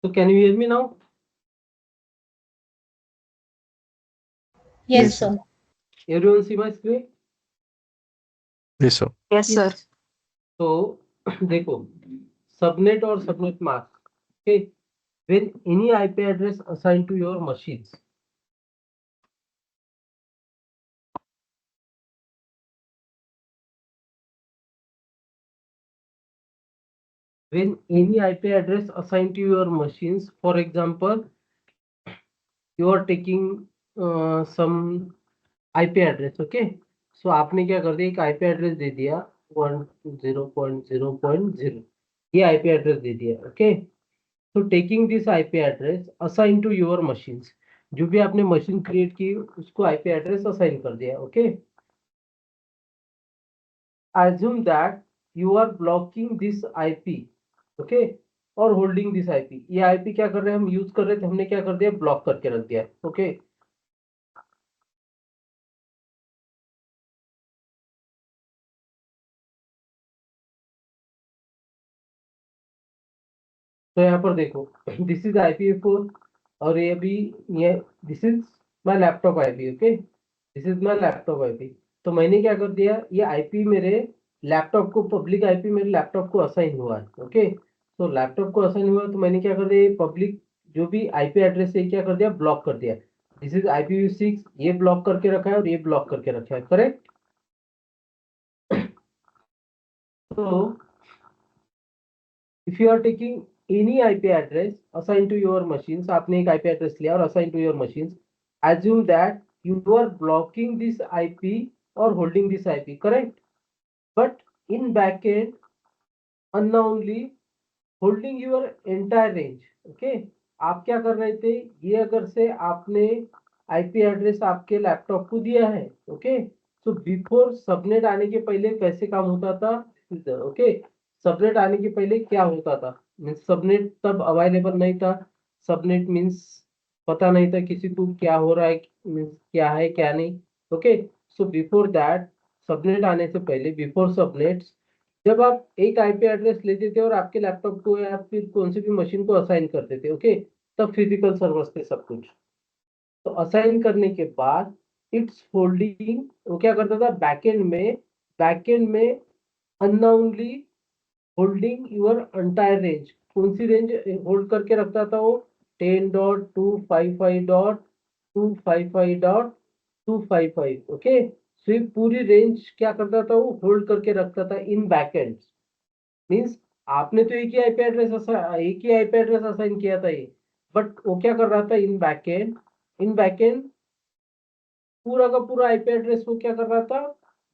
So can you hear me now? Yes, Yes, sir. sir. Everyone see my screen? Yes, sir. Yes, sir. So देखो, subnet or subnet mask. Okay, when any IP address assigned to your machines, when any IP address assigned to your machines, for example, you are taking some IP address, okay? So आपने क्या कर दिया, एक IP address दे दिया 1.0.0.0, ये IP address दे दिया, okay? So taking this IP address assigned to your machines, जो भी आपने मशीन क्रिएट की उसको IP address असाइन कर दिया, okay? Assume that you are blocking this IP, okay? और होल्डिंग दिस IP, ये IP क्या कर रहे हैं, हम यूज कर रहे थे, हमने क्या कर दिया, ब्लॉक करके रख दिया, ओके? तो यहाँ पर देखो, दिस इज IPv4 और ये भी, ये this is my laptop IP, okay? This is my laptop IP। तो मैंने क्या कर दिया, ये IP मेरे लैपटॉप को, पब्लिक IP मेरे लैपटॉप को असाइन हुआ है, ओके? तो लैपटॉप को असाइन हुआ तो मैंने क्या कर दिया, पब्लिक जो भी IP एड्रेस है क्या कर दिया, ब्लॉक कर दिया। दिस इज IPv6, ये ब्लॉक करके रखा है और ये ब्लॉक करके रखा है, करेक्ट? तो if you are taking any IP address assigned to your machines, आपने एक IP address लिया और assigned to your machines, assume that you are blocking this IP or holding this IP, correct? But in backend, unknownly holding your entire range, okay? आप क्या कर रहे थे, ये अगर से आपने IP एड्रेस आपके लैपटॉप को दिया है, ओके? सो बिफोर सबनेट आने के पहले कैसे काम होता था, ओके? सबनेट आने के पहले क्या होता था, मीन्स सबनेट तब अवेलेबल नहीं था। सबनेट मीन्स पता नहीं था किसी को क्या हो रहा है, मीन्स क्या है क्या नहीं, okay? So before that, subnet आने से पहले, बिफोर सबनेट, जब आप एक आईपी एड्रेस लेते थे और आपके लैपटॉप को या फिर कौन सी भी मशीन को असाइन करते थे, ओके? तब फिजिकल सर्वर्स थे सब कुछ। तो असाइन करने के बाद इट्स होल्डिंग, वो क्या करता था बैकएंड में, बैकएंड में अननाउनली होल्डिंग योर एंटायर रेंज। कौन सी रेंज होल्ड करके रखता था वो, 10.255.255.255, ओके? सो ये पूरी रेंज क्या करता था, वो होल्ड करके रखता था इन बैकएंड। मीन्स आपने तो एक ही आईपी एड्रेस असाइन किया था ये, बट वो क्या कर रहा था इन बैकएंड, इन बैकएंड पूरा का पूरा आईपी एड्रेस वो क्या कर रहा था,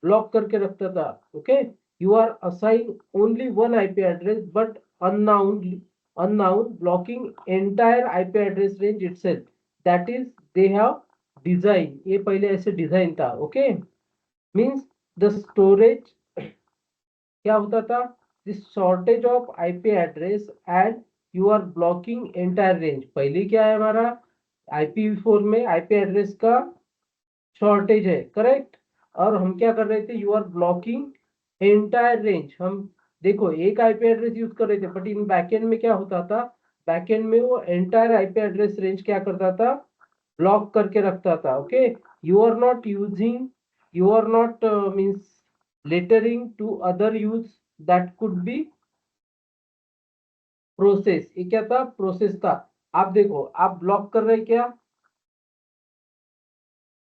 ब्लॉक करके रखता था, okay? You are assign only one IP address but unknown blocking entire IP address range itself, that is they have design, ये पहले ऐसे डिजाइन था, ओके? मीन्स द स्टोरेज क्या होता था, this shortage of IP address and you are blocking entire range. पहले क्या है हमारा, IPv4 में आईपी एड्रेस का शॉर्टेज है, करेक्ट? और हम क्या कर रहे थे, you are blocking entire range. हम देखो एक आईपी एड्रेस यूज कर रहे थे, बट इन बैकएंड में क्या होता था, बैकएंड में वो एंटायर आईपी एड्रेस रेंज क्या करता था, ब्लॉक करके रखता था, okay? You are not using, you are not means lettering to other use, that could be process. ये क्या था, प्रोसेस था। आप देखो, आप ब्लॉक कर रहे क्या,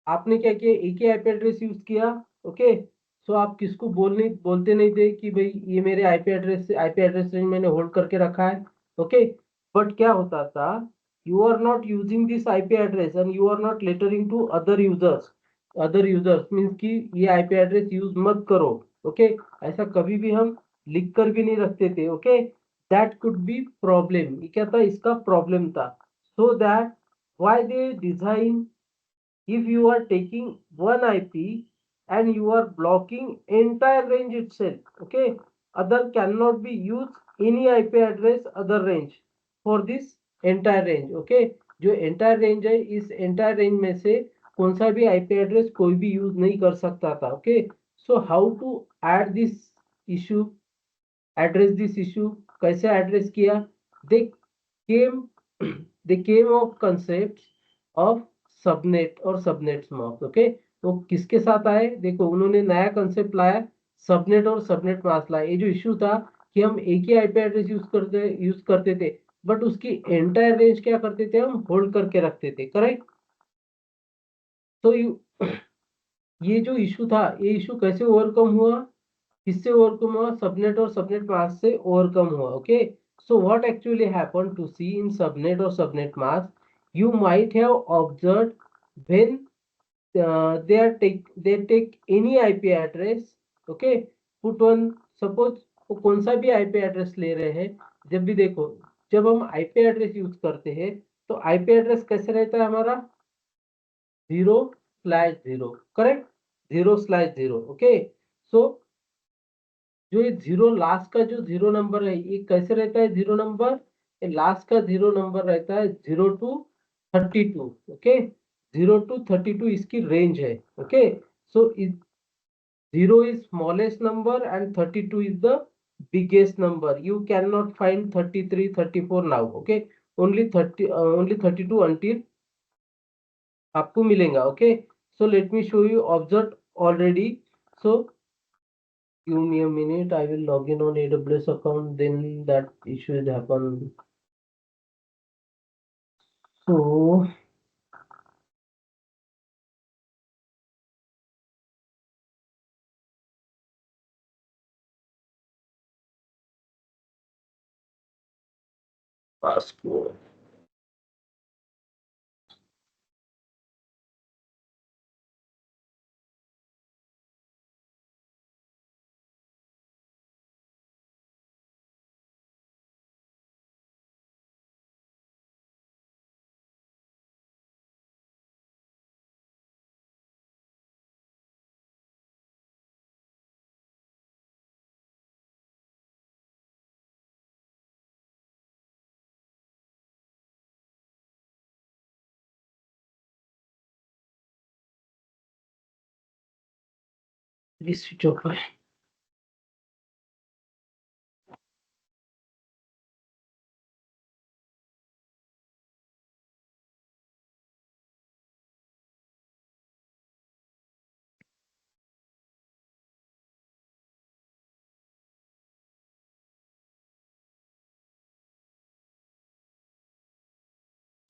आपने क्या किया, एक ही आईपी एड्रेस यूज किया, ओके? सो आप किसको बोलते नहीं थे कि भाई ये मेरे आईपी एड्रेस रेंज मैंने होल्ड करके रखा है, ओके? बट क्या होता था, you are not using this IP address and you are not letting to other users. Other users means कि ये आईपी एड्रेस यूज मत करो, ओके? ऐसा कभी भी हम लिख कर भी नहीं रखते थे, okay? That could be problem, ये क्या था, इसका प्रॉब्लम था। So that why they design, if you are taking one IP and you are blocking entire range itself, okay? Other cannot be used any IP address other range for this entire range, okay? जो entire range है, इस entire range में से कौन सा भी IP address कोई भी यूज नहीं कर सकता था, okay? So how to add this issue, address this issue, कैसे एड्रेस किया, they came they came of concepts of subnet और सबनेट मास्क। ओके, वो किसके साथ आए? देखो उन्होंने नया कंसेप्ट लाया, सबनेट और सबनेट मास्क लाया। ये जो इश्यू था कि हम एक ही आईपी एड्रेस यूज करते थे, बट उसकी एंटायर रेंज क्या करते थे, हम होल्ड करके रखते थे। करेक्ट? तो ये जो इशू था, ये इशू कैसे ओवरकम हुआ? किससे ओवरकम हुआ? सबनेट और सबनेट मास्क से ओवरकम हुआ। Okay, so what actually happened to see in subnet or subnet mask, you might have observed when they take any IP address, okay, put one, suppose वो कौन सा भी IP address ले रहे हैं, जब भी देखो, जब हम IP एड्रेस यूज करते हैं तो IP एड्रेस कैसे रहता है हमारा? 0/0। करेक्ट? 0/0। ओके, सो जो ये जीरो लास्ट का जो जीरो नंबर है, ये कैसे रहता है जीरो नंबर? ये लास्ट का जीरो नंबर रहता है 0 to 32। ओके, 0 to 32 इसकी रेंज है। Okay, so 0 is smallest number and 32 is the biggest number. You cannot find 33, 34 now. Okay, only 32 until आपको मिलेगा। Okay, so let me show you observed already. So give me a minute, I will log in on AWS account, then that issue will happen. So passport. Please switch off.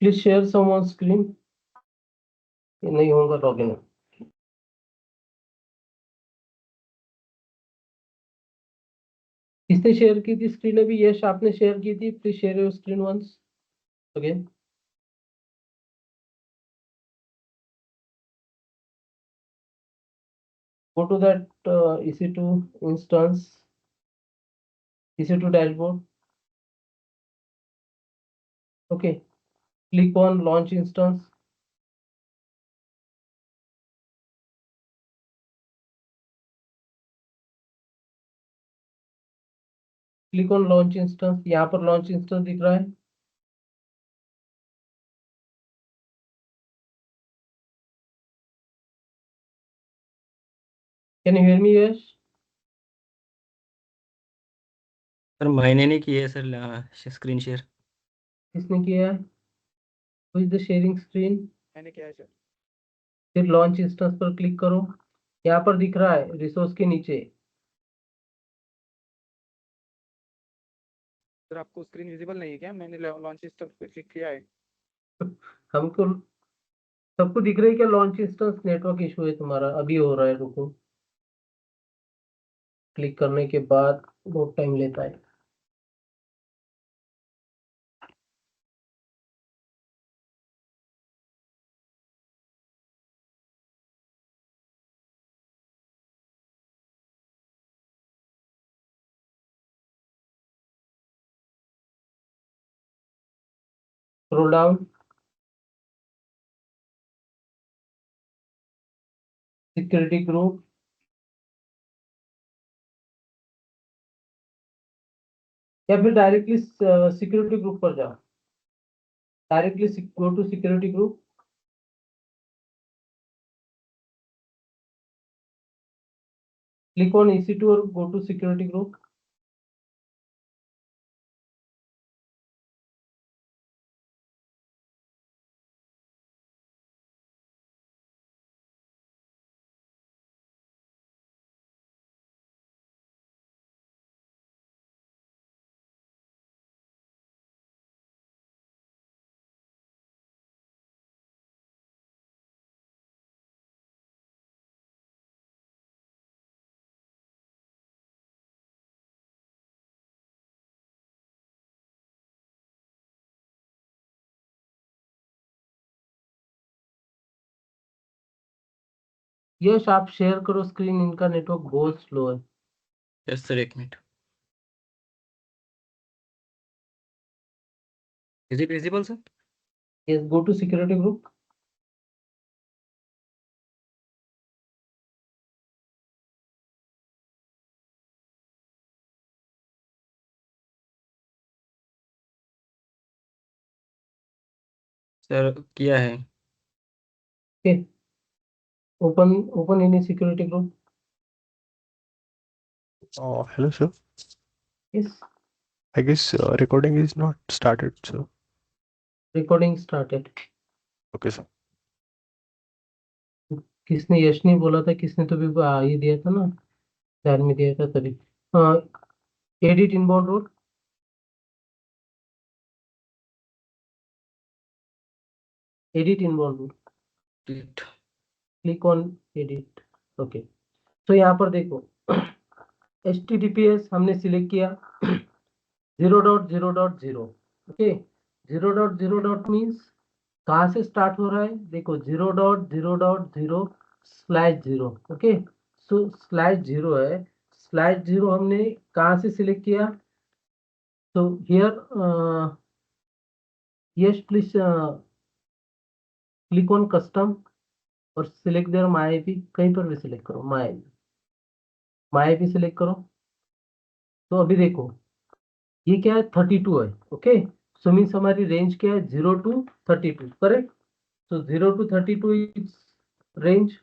Please share some on screen. ये नहीं होगा login. किसने share की थी screen? अभी यश आपने share की थी। Please share your screen once again. Go to that EC2 instance, EC2 dashboard. Okay, click on launch instance. Click on launch instance. यहाँ पर launch instance दिख रहा है। Can you hear me, Yash? Sir मैंने नहीं किया है सर स्क्रीन शेयर। किसने किया है? Who is the sharing screen? मैंने किया है सर। फिर लॉन्च इंस्टेंस पर क्लिक करो। यहाँ पर दिख रहा है रिसोर्स के नीचे। सर आपको स्क्रीन विजिबल नहीं है क्या? मैंने लॉन्च इंस्टेंस पे क्लिक किया है। हमको सबको दिख रही है क्या? लॉन्च इंस्टेंस नेटवर्क इशू है तुम्हारा, अभी हो रहा है। रुको, क्लिक करने के बाद बहुत टाइम लेता है। स्क्रॉल डाउन, सिक्योरिटी ग्रुप, या फिर डायरेक्टली सिक्योरिटी ग्रुप पर जाओ। Directly go to security group. Click on EC2 और go to security group. Yash आप शेयर करो स्क्रीन, इनका नेटवर्क बहुत स्लो है। Yes sir, 1 minute. Is it visible sir? Yes, go to security group. Sir किया है। Okay, open open any security group. Hello, sir. Yes, I guess recording is not started, sir. Recording started. Okay, sir. किसने, यश ने बोला था, किसने तो भी ये दिया था ना, ध्यान में दिया था तभी। Edit inbound rule, edit inbound rule, click on edit. Okay, तो यहाँ पर देखो HTTPS हमने सिलेक्ट किया 0.0.0। ओके, 0.0. मीन्स कहाँ से स्टार्ट हो रहा है, देखो 0.0.0/0। ओके, सो /0 है। /0 हमने कहाँ से सिलेक्ट किया, तो here yes please click on custom और सिलेक्ट देयर माई आईपी, कहीं पर भी सिलेक्ट करो, माई आईपी सिलेक्ट करो। तो अभी देखो ये क्या है, 32 है। ओके, सो मीन्स हमारी रेंज क्या है, 0 to 32, करेक्ट। तो 0 to 32 इज रेंज।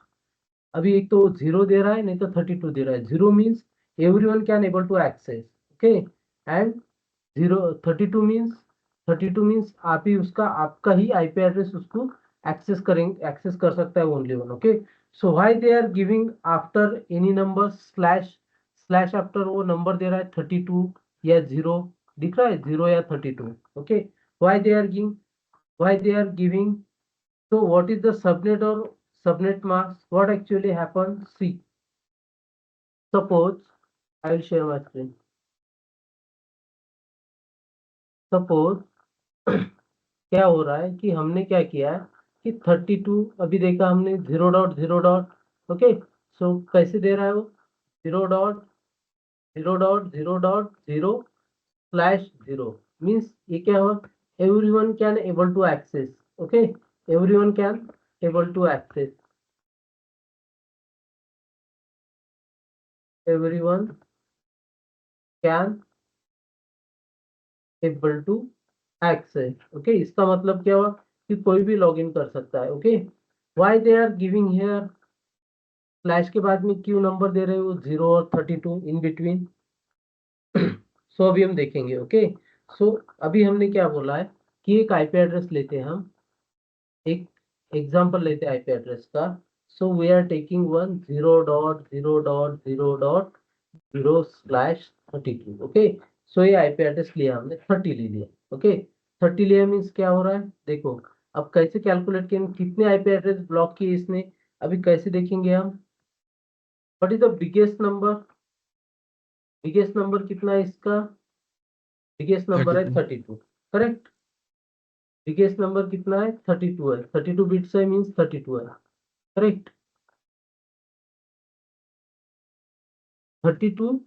अभी एक तो 0 दे रहा है, नहीं तो 32 दे रहा है। 0 means everyone can able to access, okay, and 32 means आप ही उसका, आपका ही आईपी एड्रेस उसको एक्सेस कर सकता है, only one. Okay, so why they are giving after any number slash after वो नंबर दे रहा है 32 या 0, दिख रहा है 0 या 32। Okay, why they are giving, so what is the subnet or subnet mask? What actually happens? See, suppose I will share my screen. Suppose क्या हो रहा है कि हमने क्या किया है कि 32 अभी देखा हमने 0.0. ओके, सो कैसे दे रहा है वो 0.0.0/0 मीन्स ये क्या हुआ, everyone can able to access. Okay, everyone can able to access, everyone can able to access. Okay, इसका मतलब क्या हुआ कि कोई भी लॉगिन कर सकता है। Okay, why they are giving here slash के बाद में क्यों नंबर दे रहे हो 0 और 32 इन बिटवीन। सो अभी हम देखेंगे। ओके, सो अभी हमने क्या बोला है कि एक आईपी एड्रेस लेते हैं हम, एक एग्जांपल लेते हैं आईपी एड्रेस का। So we are taking 1 0.0.0.0/32। Okay, so ये आईपी एड्रेस लिया हमने, 30 ले लिया। ओके, 30 लिया मीन्स क्या हो रहा है, देखो अब कैसे कैलकुलेट किए, कितने आईपी एड्रेस ब्लॉक किए इसने, अभी कैसे देखेंगे हम। What is the biggest number कितना है इसका, बिगेस्ट नंबर है 32। 32, करेक्ट। बिगेस्ट नंबर कितना है, 32 है, 32 बिट्स है मीन्स 32 है, करेक्ट। 32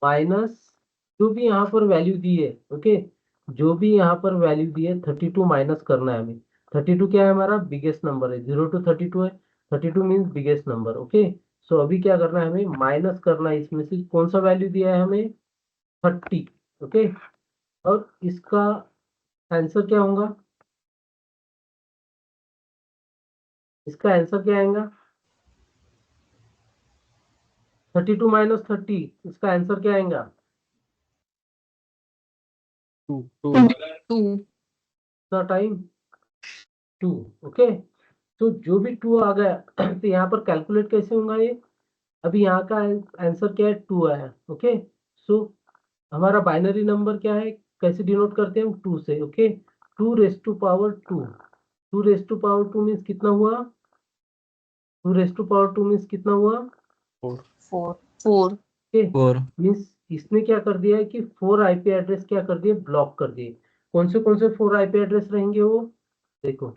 माइनस जो भी यहाँ पर वैल्यू दी है। ओके, जो भी यहाँ पर वैल्यू दी है 32 माइनस करना है हमें। 32 क्या है, हमारा बिगेस्ट नंबर है, 0 to 32 है, 32 means biggest number. Okay, so अभी क्या करना है, हमें माइनस करना है इसमें से कौन सा वैल्यू दिया है हमें, 30। ओके, और इसका आंसर क्या होगा, इसका आंसर क्या आएगा, 32 माइनस 30, इसका आंसर क्या आएगा, 2 इसका टाइम 2। ओके, तो जो भी 2 आ गया तो यहाँ पर कैलकुलेट कैसे होगा ये, अभी यहाँ का आंसर क्या है, 2 आया। ओके, सो हमारा बाइनरी नंबर क्या है, कैसे डिनोट करते हैं हम, 2 से। Okay, 2 raise to power 2 means कितना हुआ, 2 मीन्स कितना हुआ, 4 ओके, 4। मीन्स इसने क्या कर दिया है कि 4 आईपी एड्रेस क्या कर दिए, ब्लॉक कर दिए। कौन से 4 आईपी एड्रेस रहेंगे वो, देखो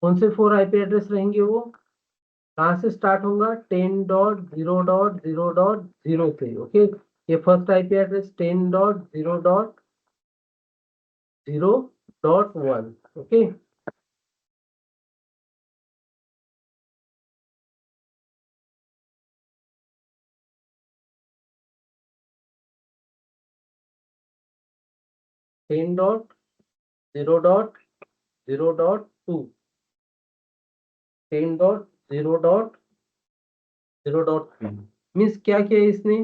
कौन से 4 आईपी एड्रेस रहेंगे वो? कहाँ से स्टार्ट होगा? 10.0.0.0 से। ओके, ये first IP address 10.0.0.1। Okay, ten dot zero dot zero dot to, 10.0.0.3। Means क्या किया इसने?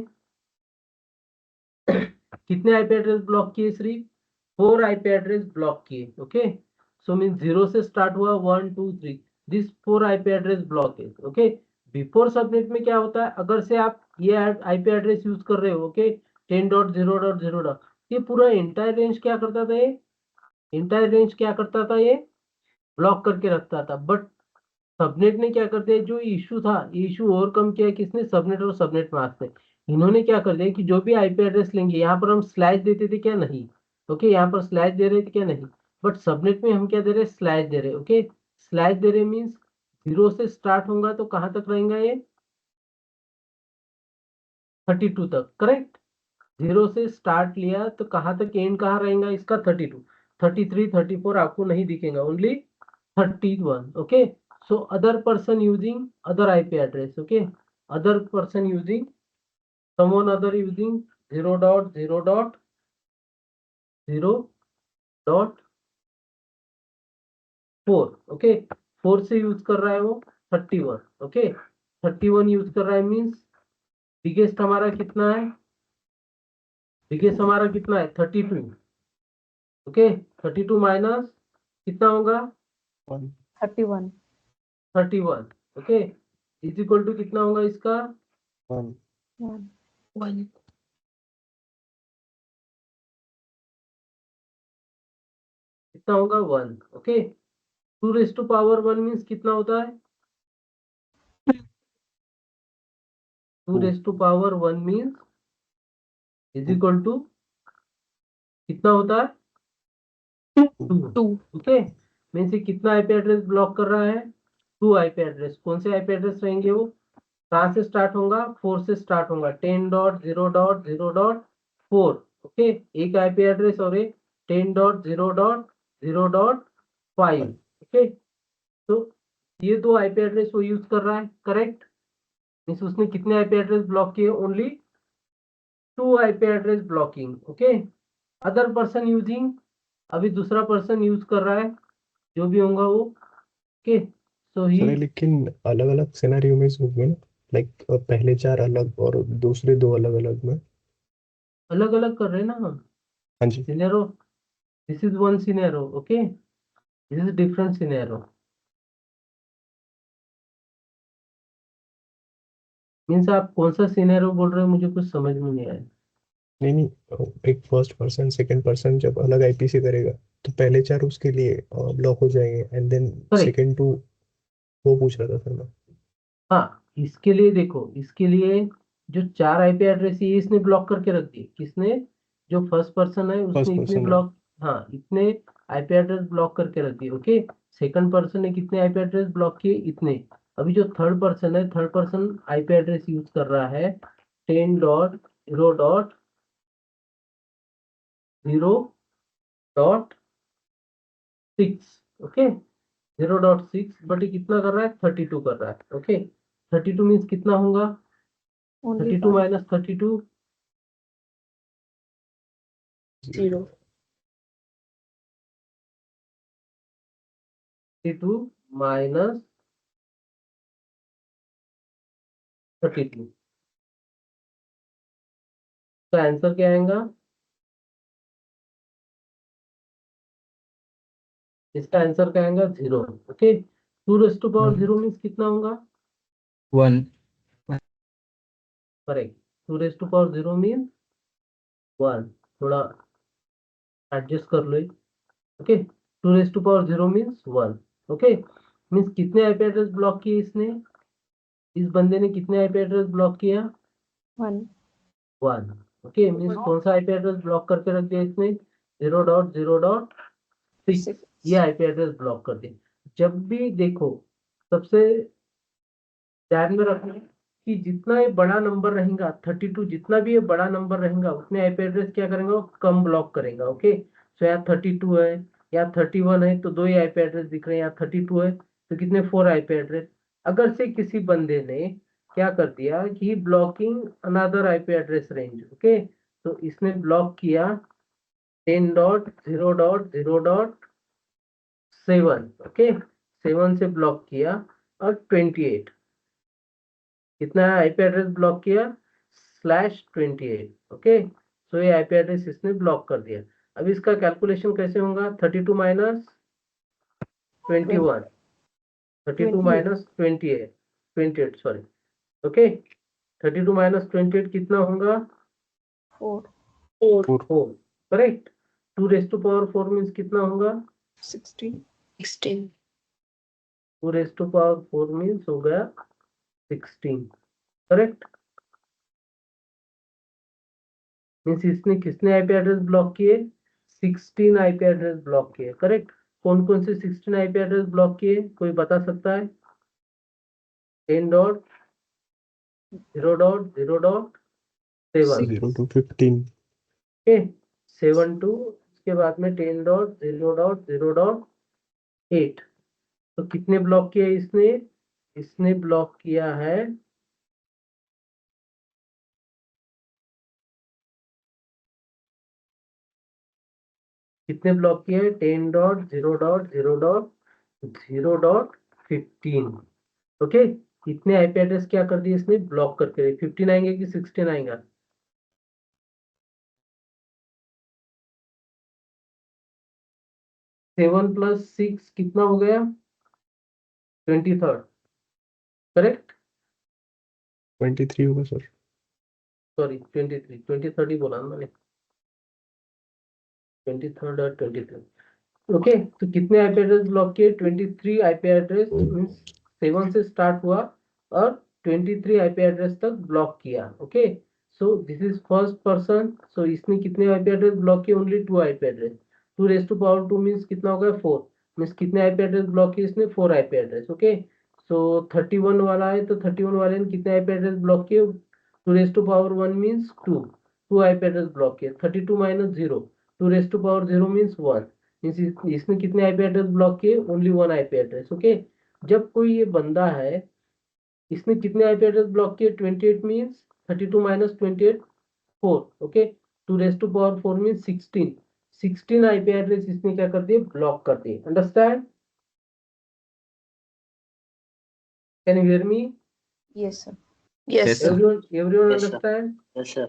कितने आईपी एड्रेस ब्लॉक किए? सिर्फ 4 आईपी एड्रेस ब्लॉक किए। ओके, सो मीन 0 से स्टार्ट हुआ 1 2 3, दिस 4 आईपी एड्रेस ब्लॉक है। ओके, बिफोर सबनेट में क्या होता है, अगर से आप ये आईपी एड्रेस यूज कर रहे हो, ओके, 10.0.0. ये पूरा इंटायर रेंज क्या करता था? ये इंटायर रेंज क्या करता था? ये ब्लॉक करके रखता था। बट सबनेट ने क्या कर दिया, जो इशू था, ये इशू ओवरकम किया किसने? सबनेट और सबनेट मास्क ने। इन्होंने क्या कर दिया कि जो भी आईपी एड्रेस लेंगे, यहाँ पर हम स्लैश देते थे क्या? नहीं। ओके, यहाँ पर स्लैश दे रहे थे क्या? नहीं। बट सबनेट में हम क्या दे रहे हैं? स्लैश दे रहे हैं। ओके, स्लैश दे रहे मीन्स 0 से स्टार्ट होगा तो कहाँ तक रहेगा ये? 32 तक। करेक्ट, 0 से स्टार्ट लिया तो कहाँ तक एंड कहाँ रहेगा इसका? 32, 33, 34 आपको नहीं दिखेगा, only 31। Okay, so other person using other IP address. Okay, other person using, someone other using 0.0.0.4. Okay, 4 से यूज कर रहा है वो 31। ओके, 31 यूज कर रहा है मीन्स बिगेस्ट हमारा कितना है? बिगेस्ट हमारा कितना है? 32। ओके, 32 माइनस कितना होगा? 31 31। ओके, इज इक्वल टू कितना होगा इसका? 1. 1 कितना होगा? 1। ओके, 2⁻1 मीन्स कितना होता है? 2⁻1 मीन्स इज इक्वल टू कितना होता है? 2। 2 ओके, मीन्स ये कितना आईपी एड्रेस ब्लॉक कर रहा है? 2 आईपी एड्रेस। कौन से आईपी एड्रेस रहेंगे वो? कहाँ से स्टार्ट होगा? 4 से स्टार्ट होगा, 10.0.0.4। ओके, एक आईपी एड्रेस और एक 10.0.0.5। ओके, तो ये 2 आईपी एड्रेस वो यूज कर रहा है। करेक्ट, मीन्स उसने कितने आईपी एड्रेस ब्लॉक किए? Only 2 IP address blocking. Okay, other person using, अभी दूसरा पर्सन यूज कर रहा है, जो भी होगा वो। ओके, सो ही सर लेकिन अलग अलग सिनेरियो में होंगे ना, लाइक पहले 4 अलग और दूसरे 2 अलग अलग में. अलग अलग कर रहे हैं ना हम हाँ जी. Scenario. This is one scenario. Okay, this is different scenario. Means आप कौन सा सिनेरो बोल रहे हो? मुझे कुछ समझ में नहीं आया। नहीं नहीं, एक फर्स्ट पर्सन सेकंड पर्सन जब अलग आईपी से करेगा तो पहले 4 उसके लिए ब्लॉक हो जाएंगे एंड देन करेक्ट, सेकंड 2. वो पूछ रहा था सर मैं. हाँ, इसके लिए देखो, इसके लिए जो 4 आईपी एड्रेस ये इसने ब्लॉक करके रख दिए। किसने? जो फर्स्ट पर्सन है फर्स्ट उसने इतने पर्सन है. ब्लॉक, हाँ, इतने आईपी एड्रेस ब्लॉक करके रख दिए। ओके, सेकंड पर्सन ने कितने आईपी एड्रेस ब्लॉक किए? इतने। अभी जो थर्ड पर्सन है, third person IP address use कर रहा है 10.0.0.6। ओके, 0.6, बट ये कितना कर रहा है? 32 कर रहा है। ओके, 32 मीन्स कितना होगा? only 32 1 माइनस 32, 0 32 माइनस 32, तो आंसर क्या आएगा? इसका आंसर क्या आएगा? 0। ओके, 2⁻0 मीन्स कितना होगा? 1 करेक्ट, 2⁻0 मीन्स 1। थोड़ा एडजस्ट कर लो। Okay, 2⁻0 means 1। ओके, मीन्स कितने आईपी एड्रेस ब्लॉक किए इसने? इस बंदे ने कितने आईपी एड्रेस ब्लॉक किया? 1 1। ओके, मीन्स कौन सा आईपी एड्रेस ब्लॉक करके रख दिया इसने? 0.0.6। 6 ये आईपी एड्रेस ब्लॉक कर दिया। जब भी देखो सबसे ध्यान में रखना कि जितना ये बड़ा नंबर रहेगा 32, जितना भी ये बड़ा नंबर रहेगा उतने आईपी एड्रेस क्या करेंगे, वो कम ब्लॉक करेगा। ओके, सो यहाँ 32 है या 31 है तो 2 ही आईपी एड्रेस दिख रहे हैं, यहाँ 32 है तो कितने 4 आईपी एड्रेस। अगर से किसी बंदे ने क्या कर दिया कि blocking another IP address range, okay, तो इसने ब्लॉक किया 10.0.0.7, ओके, 7 से ब्लॉक किया और 28 कितना आईपी एड्रेस ब्लॉक किया /28, ओके, सो ये आईपी एड्रेस इसने ब्लॉक कर दिया। अब इसका कैलकुलेशन कैसे होगा, 32 minus 21, 32 minus 28 sorry, okay, 32 minus 28 कितना होगा, 4 4, करेक्ट। 2⁴ मीन्स कितना होगा, 16 2⁴ मीन्स हो गया 16, करेक्ट। मीन्स इसने कितने आईपी एड्रेस ब्लॉक किए, 16 आईपी एड्रेस ब्लॉक किए, करेक्ट। कौन कौन से 16 आईपी एड्रेस ब्लॉक किए, कोई बता सकता है, 10.0.0.7, 0 to 15. ओके, 7 to इसके बाद में 10.0.0.8, तो कितने ब्लॉक किए इसने ब्लॉक किया है कितने ब्लॉक किए, 10.0.0.0.15, ओके। कितने आईपी एड्रेस क्या कर दिए इसने ब्लॉक करके, 15 आएंगे कि 16 आएगा, 7 + 6 कितना हो गया, 23, करेक्ट, 23 होगा सर. सॉरी 23 ही बोला ना मैंने, 23 और 23, ओके। तो कितने आईपी एड्रेस ब्लॉक किए, 23 आईपी एड्रेस, मींस 7 से स्टार्ट हुआ और 23 आईपी एड्रेस तक ब्लॉक किया, okay. So this is first person, so इसने कितने आईपी एड्रेस ब्लॉक किए, ओनली 2 आईपी एड्रेस, 2⁻², मींस कितना होगा 4, मींस कितने आईपी एड्रेस ब्लॉक किए इसने, 4 आईपी एड्रेस, ओके। सो 31 वाला है तो 31 वाले ने कितने आईपी एड्रेस ब्लॉक किए, 2⁻1 मींस 2 आईपी एड्रेस ब्लॉक किए, 32 माइनस 0, 2⁻0 मींस 1, इसने कितने आईपी एड्रेस ब्लॉक किए, ओनली 1 आईपी एड्रेस, ओके। जब कोई ये बंदा है इसने कितने आईपी एड्रेस ब्लॉक किए, 28 means 32 minus 28 4, okay, 2⁻4 means 16 IP address इसने क्या कर दिए, ब्लॉक कर दिए। Understand, can you hear me, Yes, sir. Yes, sir. Everyone Yes, sir. Understand, Yes, sir.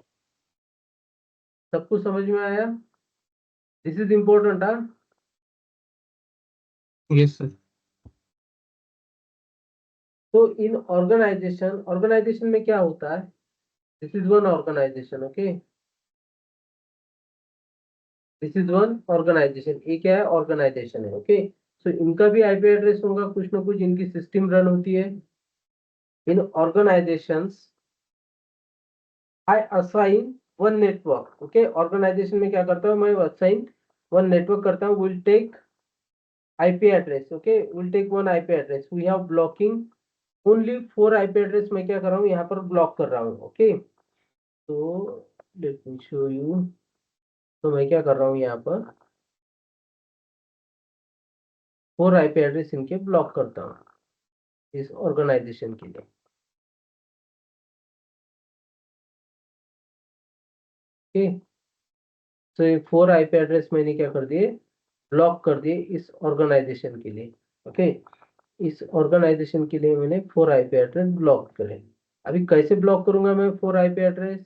सब कुछ समझ में आया, दिस इज इम्पोर्टेंट, हाँ। Yes, sir. तो इन ऑर्गेनाइजेशन में क्या होता है, this is one organisation, okay, this is one organisation, ये क्या है, ऑर्गेनाइजेशन है, ओके। सो इनका भी आईपी एड्रेस होगा कुछ ना कुछ, इनकी सिस्टम रन होती है। In organisations I assign one network, okay, organisation में क्या करता हूँ मैं, असाइन वन नेटवर्क करता हूँ, will take IP address, okay, will take one IP address, we have blocking only 4 IP address, मैं क्या कर रहा हूँ यहाँ पर ब्लॉक कर रहा हूँ, ओके। तो लेट मी शो यू, तो मैं क्या कर रहा हूँ यहाँ पर 4 आईपी एड्रेस इनके ब्लॉक करता हूँ इस ऑर्गेनाइजेशन के लिए, ओके। तो ये 4 आईपी एड्रेस मैंने क्या कर दिए, ब्लॉक कर दिए इस ऑर्गेनाइजेशन के लिए, ओके। इस ऑर्गेनाइजेशन के लिए मैंने 4 आईपी एड्रेस ब्लॉक करे। अभी कैसे ब्लॉक करूंगा मैं 4 आईपी एड्रेस,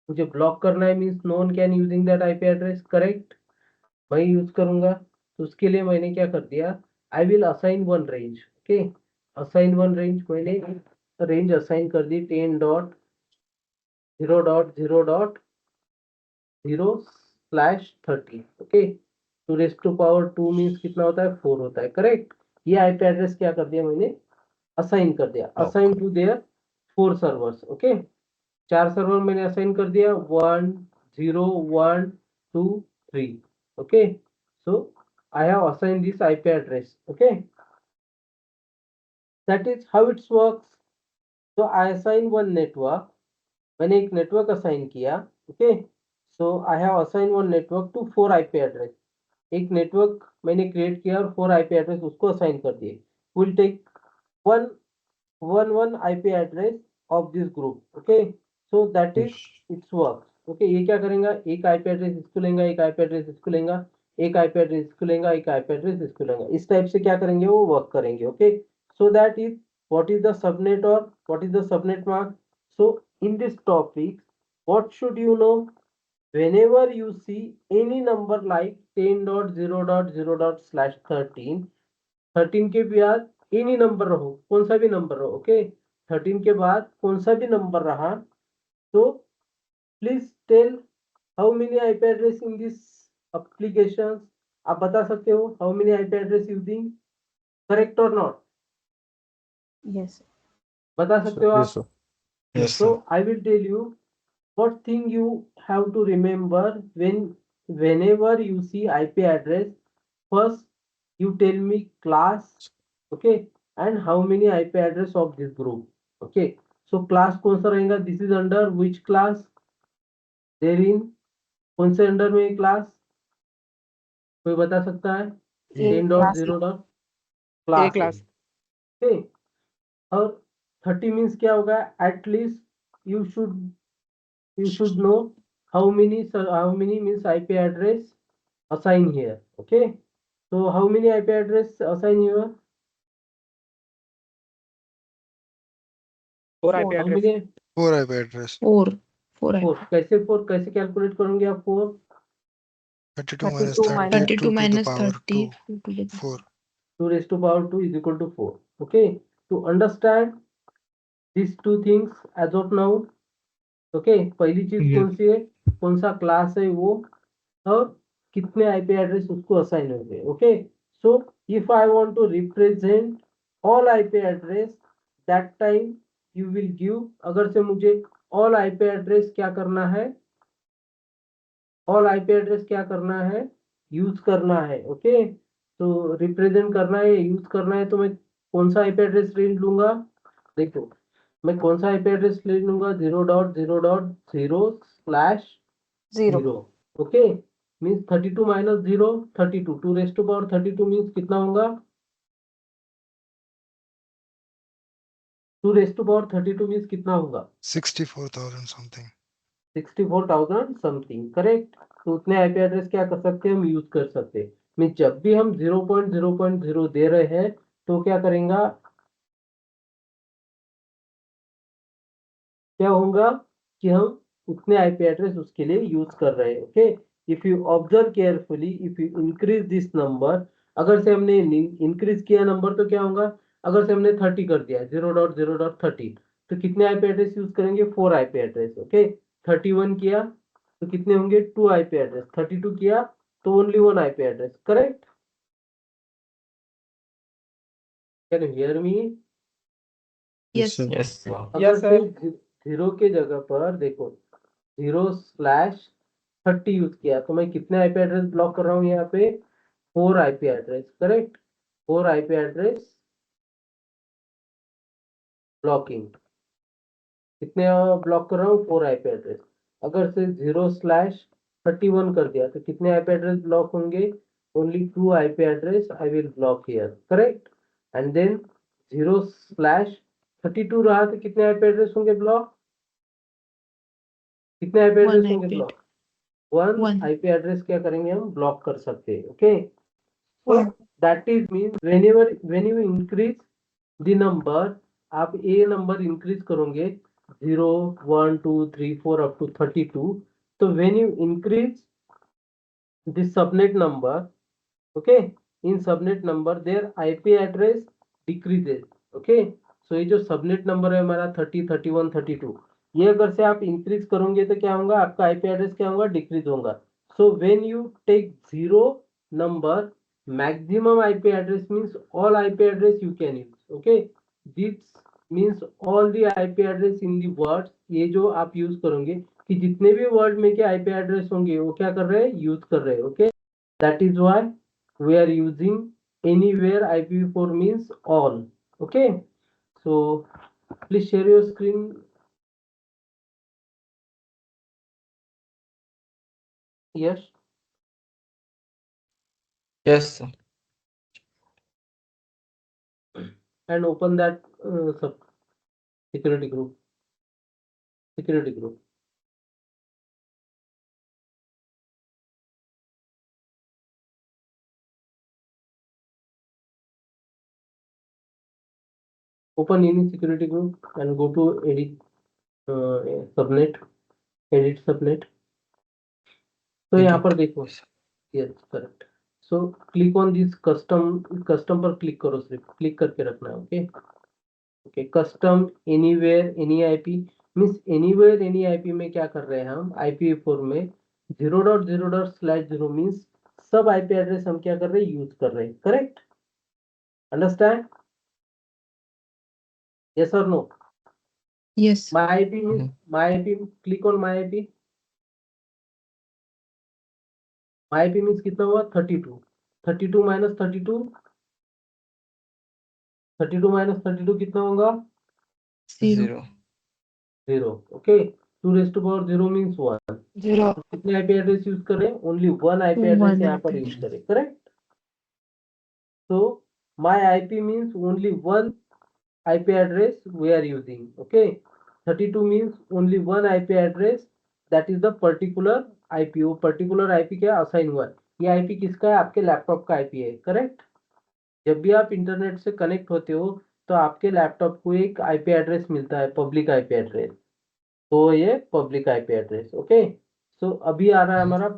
मुझे ब्लॉक करना है, means no one can using that IP address, correct, मैं यूज करूंगा। तो उसके लिए मैंने क्या कर दिया, I will assign one range, okay, assign one range, मैंने रेंज असाइन कर दी 10.0.0.0/30, ओके। 2⁻² मींस कितना होता है, 4 होता है, करेक्ट। ये आईपी एड्रेस क्या कर दिया मैंने, असाइन कर दिया, assign to there 4 servers, okay. 4 server मैंने असाइन कर दिया, 1 0 1 2 3, okay. So I have assigned this IP address. Okay, that is how it works. So I assign one network. मैंने एक नेटवर्क असाइन किया. Okay, so I have assign one network to 4 IP address. एक network मैंने create किया और 4 IP address उसको assign कर दिए. Will take one IP address of this group. Okay, so that is it's work. Okay, ये क्या करेगा, एक IP एड्रेस इसको लेगा, एक IP एड्रेस इसको लेगा, एक IP एड्रेस इसको लेगा, एक IP एड्रेस इसको लेगा. इस टाइप से क्या करेंगे, वो वर्क करेंगे. Okay, so that is what is the subnet or what is the subnet mark. So in this topic, what should you know? Whenever you see any number like 10.0.0./13, 13 के बाद any number रहो, कौन सा भी number रहो. Okay, 13 के बाद कौन सा भी नंबर रहा, तो please tell how many IP address in this application. आप बता सकते हो how many IP address using, correct और नॉट, Yes, sir. बता सकते हो आप. Yes, sir. Yes, So sir. I will tell you what thing you have to remember whenever you see IP address. First, you tell me class, okay, and how many IP address of this group. Okay, so class कौन सा रहेगा, this is under which class, therein कौन से under में class, कोई बता सकता है. A 10.0 class. Class class. Okay, और 30 मीन्स क्या होगा, at least you should know how many means IP address assign here. Okay, so how many IP address assign here, 4 IP how address. many, 4 IP address. 4 4. कैसे calculate करोगे आप 4, 32 minus 32 minus 32 to the minus power 30 2. to the 4. 2 raised to power 2 is equal to 4. Okay, to understand these two things as of now. Okay, पहली चीज कौन सी है, कौन सा class है वो, और कितने IP एड्रेस उसको असाइन होंगे. Okay, so if I want to represent all IP address, that time you will give, अगर से मुझे ऑल IP एड्रेस क्या करना है, ऑल IP एड्रेस क्या करना है, यूज करना है. ओके, तो रिप्रेजेंट करना है, यूज करना है, तो मैं कौन सा IP एड्रेस रेंज लूंगा, देखो मैं कौन सा IP एड्रेस ले लूंगा, 0.0.0/0. Okay, means 32 minus 0 32, 2 raised to power 32 means कितना होगा, 2 रेस्ट टू पावर 32 मीन्स कितना होगा, 64,000 something. 64,000 समथिंग. करेक्ट, तो उतने IP एड्रेस क्या कर सकते हैं, हम यूज कर सकते हैं. मीन्स जब भी हम 0.0.0 दे रहे हैं तो क्या करेंगे, क्या होगा कि हम उतने IP एड्रेस उसके लिए यूज कर रहे हैं. Okay, if you observe carefully, if you increase this number, अगर से हमने इंक्रीज किया नंबर तो क्या होगा, अगर से हमने 30 कर दिया 0.0.30, तो कितने IP एड्रेस यूज करेंगे, 4 IP एड्रेस. ओके, 31 किया तो कितने होंगे, 2 IP एड्रेस, 32 किया तो only 1 IP address. Correct, can you hear me. Yes. Yes, sir. अगर Yes, से sir. 0 के जगह पर देखो 0/30 यूज किया तो मैं कितने IP एड्रेस ब्लॉक कर रहा हूँ यहाँ पे, 4 IP address. Correct, 4 IP address blocking, कितने ब्लॉक कर रहा हूँ, 4 IP एड्रेस. अगर से 0/31 कर दिया तो कितने IP एड्रेस ब्लॉक होंगे, only 2 IP address I will block here. Correct, and then 0/32 रहा तो कितने IP एड्रेस होंगे ब्लॉक, कितने IP One एड्रेस होंगे IP block, 1 One. IP address क्या करेंगे हम, ब्लॉक कर सकते हैं. Okay, so One. that is means when you increase the number, आप ये नंबर इंक्रीज करोगे 0 1 2 3 4 up to 32, तो when you increase the subnet number, okay, in subnet number their IP address decreases. okay, so ये जो subnet number है हमारा 30 31 32, ये अगर से आप इंक्रीज करोगे तो क्या होगा, आपका IP एड्रेस क्या होगा, डिक्रीज होगा. So when you take 0 number, maximum IP address means all IP address you can use. okay, this means all the IP address in the words, ये जो आप यूज करोगे कि जितने भी वर्ड में के IP एड्रेस होंगे वो क्या कर रहे हैं, यूज कर रहे हैं. Okay, That is why we are using anywhere IPv4 means all. Okay, so please share your screen. Yes, Yes, sir. and open that security group. Security group. Open any security group and go to edit subnet. Edit subnet. तो यहाँ पर देखो, yes correct. So click on this custom पर click करो, सिर्फ click करके रखना है. Okay, okay. Custom anywhere any IP means anywhere any IP में क्या कर रहे हैं हम IPv4 में 0.0./0 means सब IP एड्रेस हम क्या कर रहे हैं, यूज कर रहे हैं. Correct? Understand? Yes or no? Yes. My IP means my IP. Click on my IP. My IP means कितना हुआ 32. 32 minus 32. 32 minus 32 कितना होगा? 0. 0. Okay. 2 raised to power 0 means 1. 0. तो कितने IP एड्रेस यूज करें? Only one IP address One यहाँ IP पर use address. करें. Correct? So my IP means only one IP address we are using. Okay. 32 means only one IP address, that is the particular IP. वो particular IP क्या assign हुआ है? ये IP किसका है? आपके लैपटॉप का IP है. करेक्ट? जब भी आप इंटरनेट से कनेक्ट होते हो तो आपके लैपटॉप को एक IP एड्रेस मिलता है, पब्लिक IP एड्रेस. तो ये public IP address. Okay. So अभी आ रहा है हमारा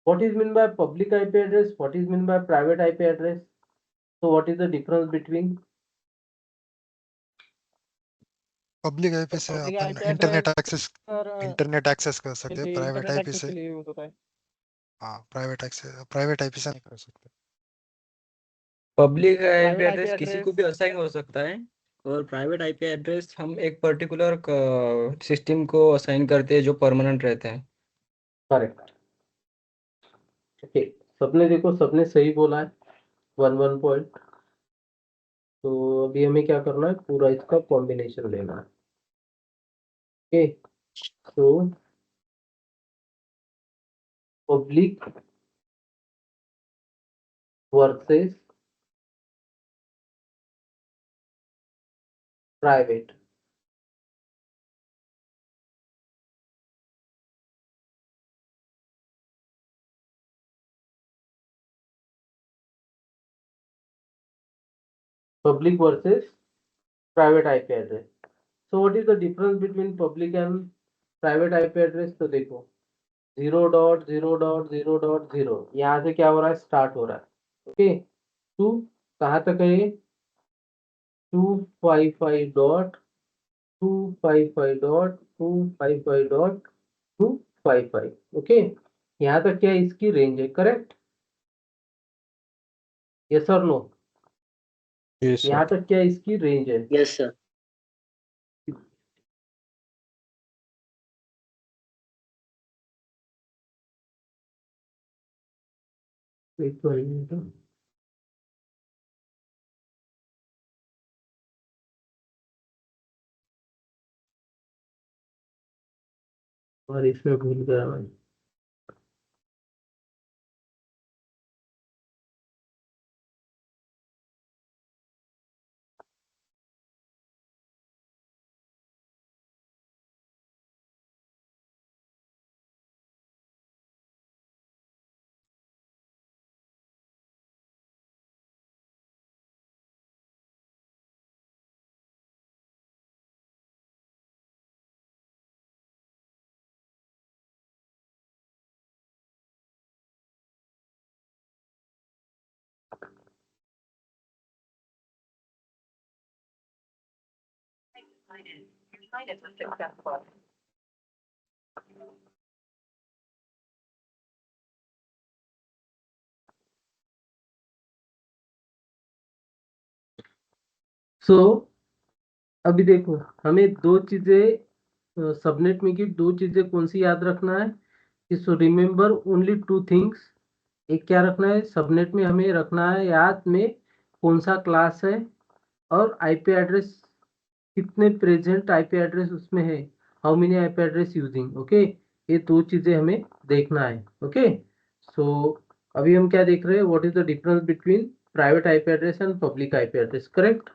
what is mean by public IP address, what is mean by private IP address. So what is the difference between? Public IP से Public अपन IP internet address, access sir, कर सकते हैं. ये प्राइवेट internet आईपी access से के लिए use होता है. हाँ, प्राइवेट आईपी से नहीं कर सकते. Public IP Private IP address किसी को address, भी असाइन हो सकता है और प्राइवेट आईपी एड्रेस हम एक पर्टिकुलर सिस्टम को असाइन करते हैं जो परमानेंट रहते हैं. करेक्ट. ओके. सबने देखो, सबने सही बोला है. 1 पॉइंट. तो अभी हमें क्या करना है, पूरा इसका कॉम्बिनेशन लेना है. ओके. तो public versus private. Public versus private IP address. So what is the difference between public and private IP address? तो देखो 0.0.0.0 यहाँ से क्या हो रहा है, स्टार्ट हो रहा है. ओके. टू कहाँ तक है ये? 255.255.255.255. ओके. यहाँ तक क्या इसकी रेंज है? करेक्ट? यस और नो? Yes, यहाँ sir. तक क्या इसकी रेंज है? Yes sir. एक तो मिनट. और इसमें भूल गया मैं. सो अभी देखो, हमें दो चीजें सबनेट में की दो चीजें कौन सी याद रखना है. So remember only two things. एक क्या रखना है, सबनेट में हमें रखना है याद में कौन सा क्लास है और आईपी एड्रेस कितने प्रेजेंट आईपी एड्रेस उसमें है, how many IP address using. Okay, ये दो चीजें हमें देखना है। ओके, सो अभी हम क्या देख रहे हैं, what is the difference between private IP address and public IP address, correct.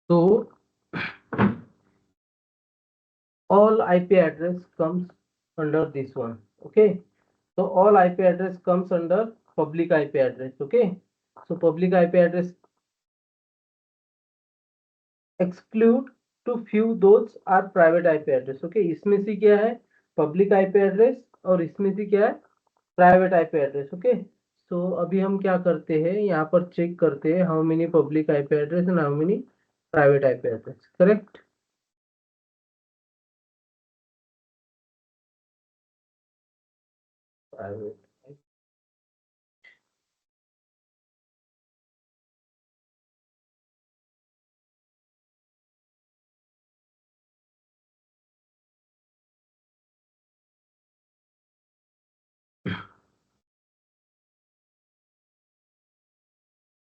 तो all IP address comes under this one. Okay, so all IP address comes under public IP address. Okay, so public IP address exclude to few, those are private IP address. Okay, इसमें से क्या है public IP address और इसमें से क्या है private IP address. Okay, so अभी हम क्या करते हैं, यहाँ पर चेक करते हैं how many public IP address and how many private IP address, correct. Private,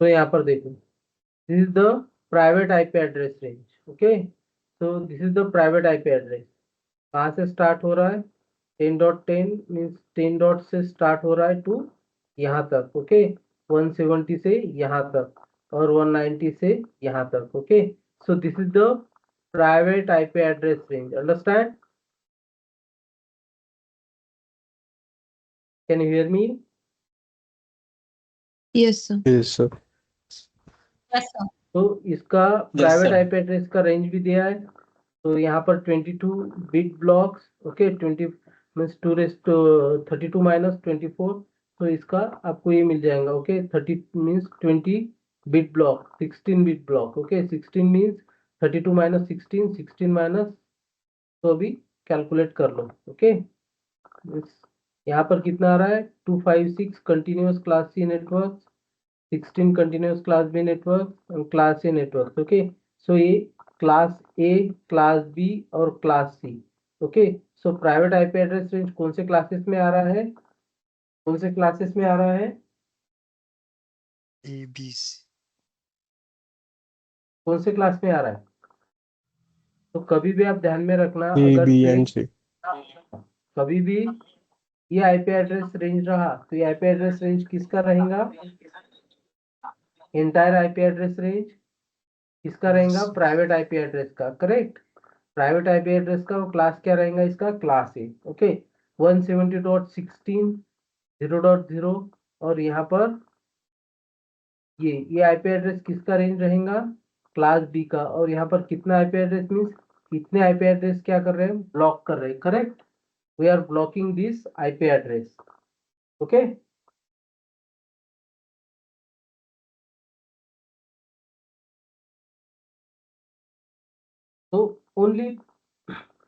तो यहाँ पर देखो, this is the private IP address range. Okay, so this is the private IP address, कहाँ से स्टार्ट हो रहा है, 10.10 मीन्स 10 डॉट से स्टार्ट हो रहा है टू यहाँ तक। ओके, 170 से यहाँ तक और 190 से यहाँ तक। Okay, so this is the private IP address range, understand, can you hear me. Yes, sir. Yes, sir. तो इसका प्राइवेट आईपी एड्रेस का रेंज भी दिया है, तो यहाँ पर 22 bit blocks. Okay, 20 means 2 raise to 32 minus 24, तो इसका आपको ये मिल जाएगा। Okay, 30 means 20 bit block, 16 bit block. Okay, 16 means 32 minus 16, 16 minus, तो अभी कैलकुलेट कर लो। ओके, यहाँ पर कितना आ रहा है, 256 continuous class C network, 16 continuous class B network and class A network. Okay, so ये class A, class B और class C. Okay, so private IP address range कौन से classes में आ रहा है, कौन से classes में आ रहा है, A, B, C. कौन से क्लास में आ रहा है। तो कभी भी आप ध्यान में रखना, A, अगर B, से and C. कभी भी ये आईपी एड्रेस रेंज रहा, तो ये आईपी एड्रेस रेंज किसका रहेगा, एंटायर आईपी एड्रेस रेंज किसका रहेगा, प्राइवेट आईपी एड्रेस का, करेक्ट। प्राइवेट आईपी एड्रेस का वो क्लास क्या रहेगा, इसका क्लास ए। ओके, 170.16 0.0, और यहाँ पर ये आईपी एड्रेस किसका रेंज रहेगा, क्लास बी का, और यहाँ पर कितना आईपी एड्रेस मीन्स कितने आईपी एड्रेस क्या कर रहे हैं, ब्लॉक कर रहे हैं, correct. We are blocking this IP address. Okay, तो only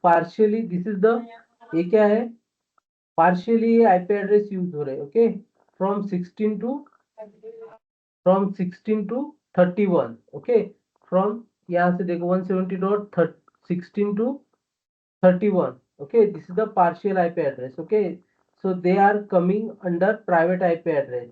partially this is the, ये क्या है, पार्शियली आईपी एड्रेस यूज हो रहे हैं, okay, from 16 to 31, okay, from यहाँ से देखो 170.16 to 31, okay, this is the partial IP address, okay, so they are coming under private IP address.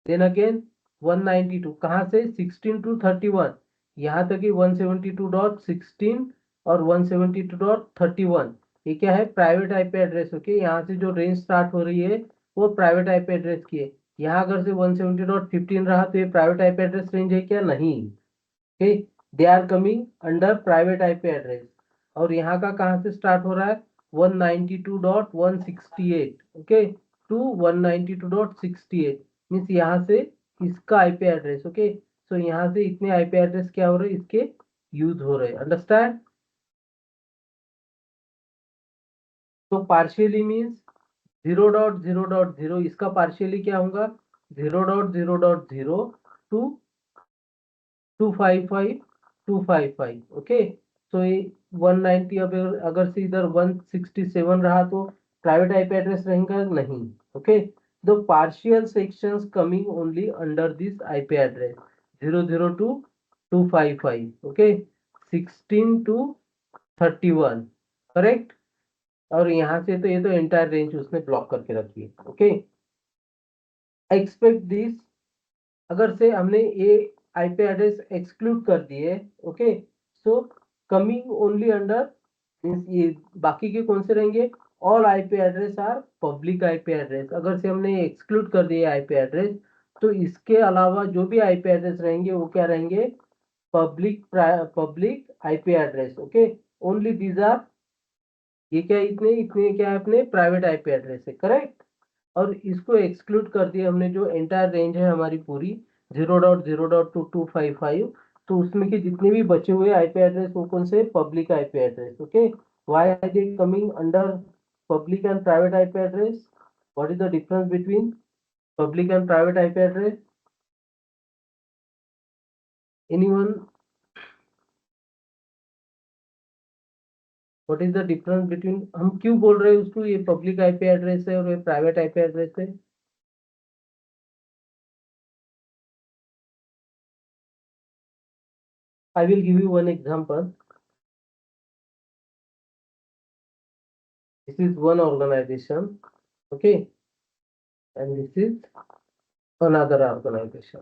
Then again 192 कहाँ से 16 to 31, यहाँ तक कि 172.16 और 172.31 ये क्या है, प्राइवेट आईपी एड्रेस, ओके, यहाँ से जो रेंज स्टार्ट हो रही है वो प्राइवेट आईपी एड्रेस की है। यहाँ अगर से 170.15 रहा तो ये प्राइवेट आईपी एड्रेस रेंज है क्या, नहीं, okay, they are coming under private IP address. और यहाँ का कहाँ से स्टार्ट हो रहा है 192.168, ओके, टू 192.68 मीन्स यहाँ से इसका आईपी एड्रेस, ओके, सो यहाँ से इतने आईपी एड्रेस क्या हो रहे हैं, इसके यूज हो रहे हैं, अंडरस्टैंड। तो पार्शियली मीन्स 0.0.0, इसका पार्शियली क्या होगा 0.0.0 टू 255, ओके, सो ये 190 अगर से इधर 167 रहा तो प्राइवेट आईपी एड्रेस रहेगा नहीं, okay, the partial sections coming only under this IP address 00 to 255, okay, 16 to 31, correct. और यहाँ से तो ये तो एंटायर रेंज उसने ब्लॉक करके रखी है, ओके, एक्सपेक्ट दिस, अगर से हमने ये आईपी एड्रेस एक्सक्लूड कर दिए, okay, so coming only under means ये बाकी के कौन से रहेंगे, all IP address are public IP address. अगर से हमने एक्सक्लूड कर दिए आईपी एड्रेस तो इसके अलावा जो भी आईपी एड्रेस रहेंगे वो क्या रहेंगे, public IP address, okay, only these are, ये क्या इतने इतने क्या है अपने प्राइवेट आईपी एड्रेस है, करेक्ट। और इसको एक्सक्लूड कर दिया हमने, जो एंटायर रेंज है हमारी पूरी 0.0.255, तो उसमें के जितने भी बचे हुए आईपी एड्रेस वो कौन से, public IP address, okay, why are they coming under public and private IP address, what is the difference between public and private IP address, anyone, what is the difference between, हम क्यों बोल रहे हैं उसको ये पब्लिक आईपी एड्रेस है और ये प्राइवेट आईपी एड्रेस है। I will give you one example. This is one organization, okay, and this is another organization.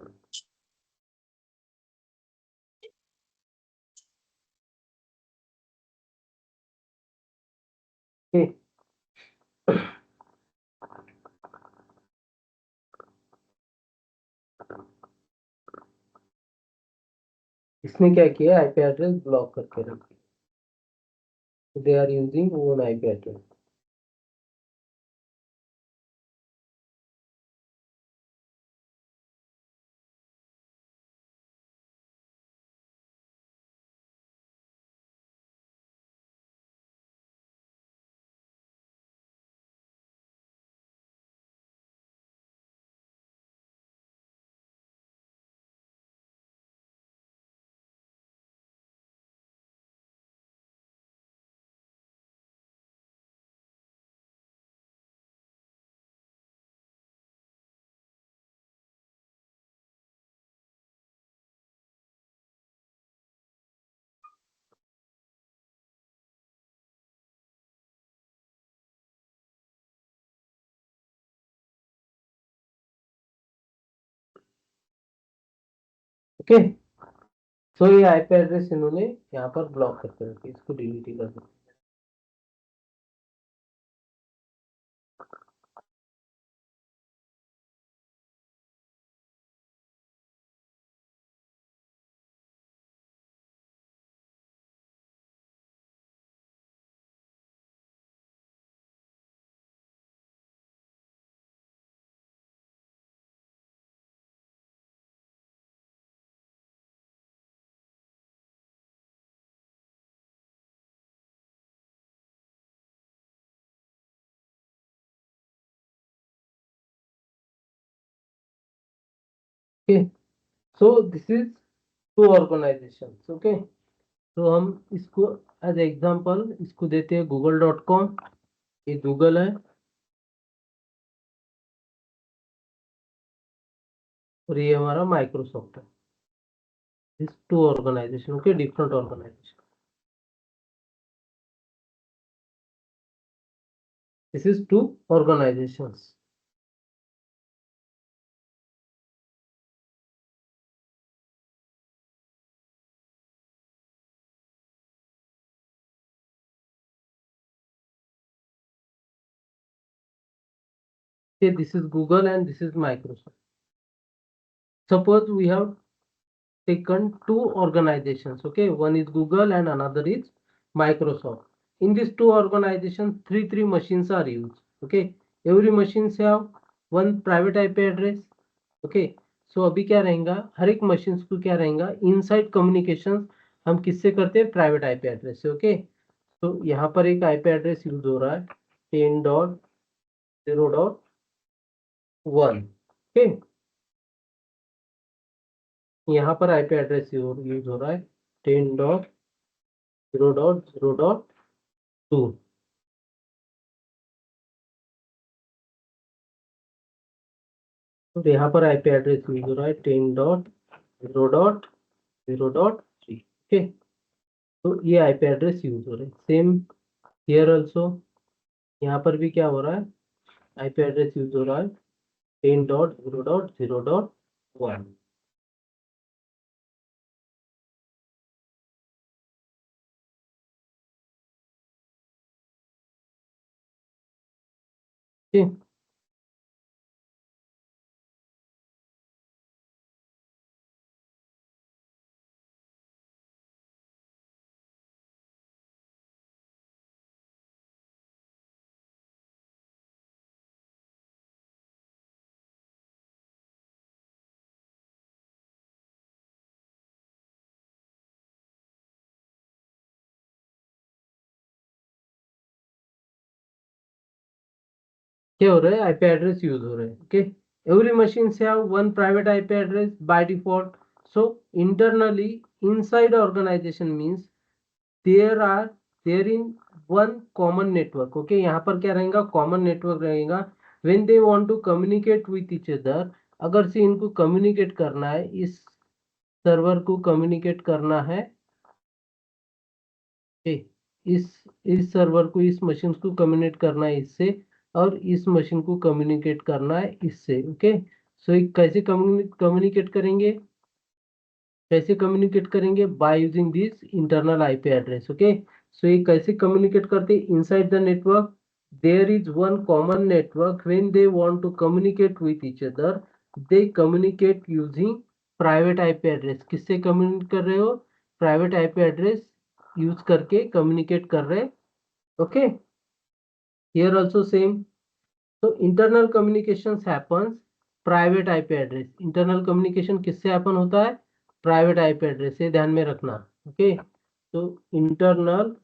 Okay. इसने क्या किया, आईपी एड्रेस ब्लॉक करके रखी, they are using own IP address. Okay, so ये IP address इन्होंने यहाँ पर ब्लॉक करके रखी, इसको डिलीट ही कर दो। Okay, so this is two organisation, okay, तो हम इसको एज एग्जांपल इसको देते हैं google.com, ये गूगल है, और ये हमारा माइक्रोसॉफ्ट है। This two organisation, okay, different organisation. This is two organisations. Okay, this is Google and this is Microsoft. Suppose we have taken two organizations, okay, one is Google and another is Microsoft. In these two organizations, three machines are used, okay. Every machines have one private IP address, okay. So अभी क्या रहेगा, हर एक machines को क्या रहेगा, inside communications हम किससे करते हैं, प्राइवेट IP एड्रेस से, ओके। तो यहाँ पर एक IP एड्रेस यूज हो रहा है 10.0.1, ओके। यहाँ पर आईपी एड्रेस यूज हो रहा है 10.0.0.2। तो यहाँ पर आईपी एड्रेस यूज हो रहा है 10.0.0.3, ओके। तो ये आईपी एड्रेस यूज हो रहा है। सेम हियर ऑल्सो, यहाँ पर भी क्या हो रहा है, आईपी एड्रेस यूज हो रहा है 10.0.0.1। ठीक, क्या हो रहा है, आईपी एड्रेस यूज हो रहा है, ओके। एवरी मशीन से have one private IP address by default. So internally inside organisation means there in one common network, okay. यहाँ पर क्या रहेगा, कॉमन नेटवर्क रहेगा। When they want to communicate with each other, अगर से इनको communicate करना है, इस सर्वर को कम्युनिकेट करना है, ओके, इस सर्वर को, इस मशीन को कम्युनिकेट करना है इससे, और इस मशीन को कम्युनिकेट करना है इससे, ओके। सो कैसे कम्युनिकेट करेंगे, कैसे कम्युनिकेट करेंगे, by using this internal IP address, okay. So ये कैसे कम्युनिकेट करते हैं, inside the network there is one common network. When they want to communicate with each other, they communicate using private IP address. किससे communicate कर रहे हो, private IP address use करके communicate कर रहे, ओके। Here also same. तो internal communications happens private IP address. Internal communication किससे happen होता है, प्राइवेट आईपी एड्रेस से, ध्यान में रखना, ओके। तो internal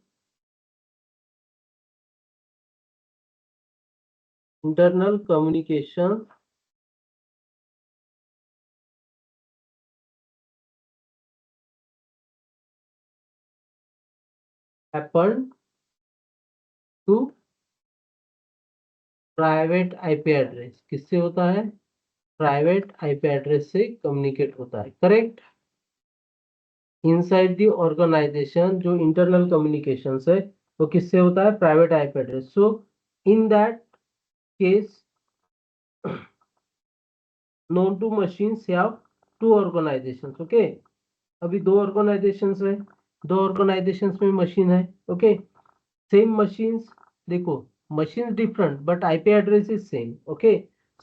communication happen to private IP address. किससे होता है, प्राइवेट आईपी एड्रेस से कम्युनिकेट होता है, करेक्ट। इनसाइड द ऑर्गेनाइजेशन जो इंटरनल कम्युनिकेशन है वो किससे होता है, private IP address. So in that case known to machines have two organizations, okay। अभी दो ऑर्गेनाइजेशंस है, दो ऑर्गेनाइजेशंस में मशीन है, ओके। सेम मशीन्स, देखो machines different but IP address is same, okay.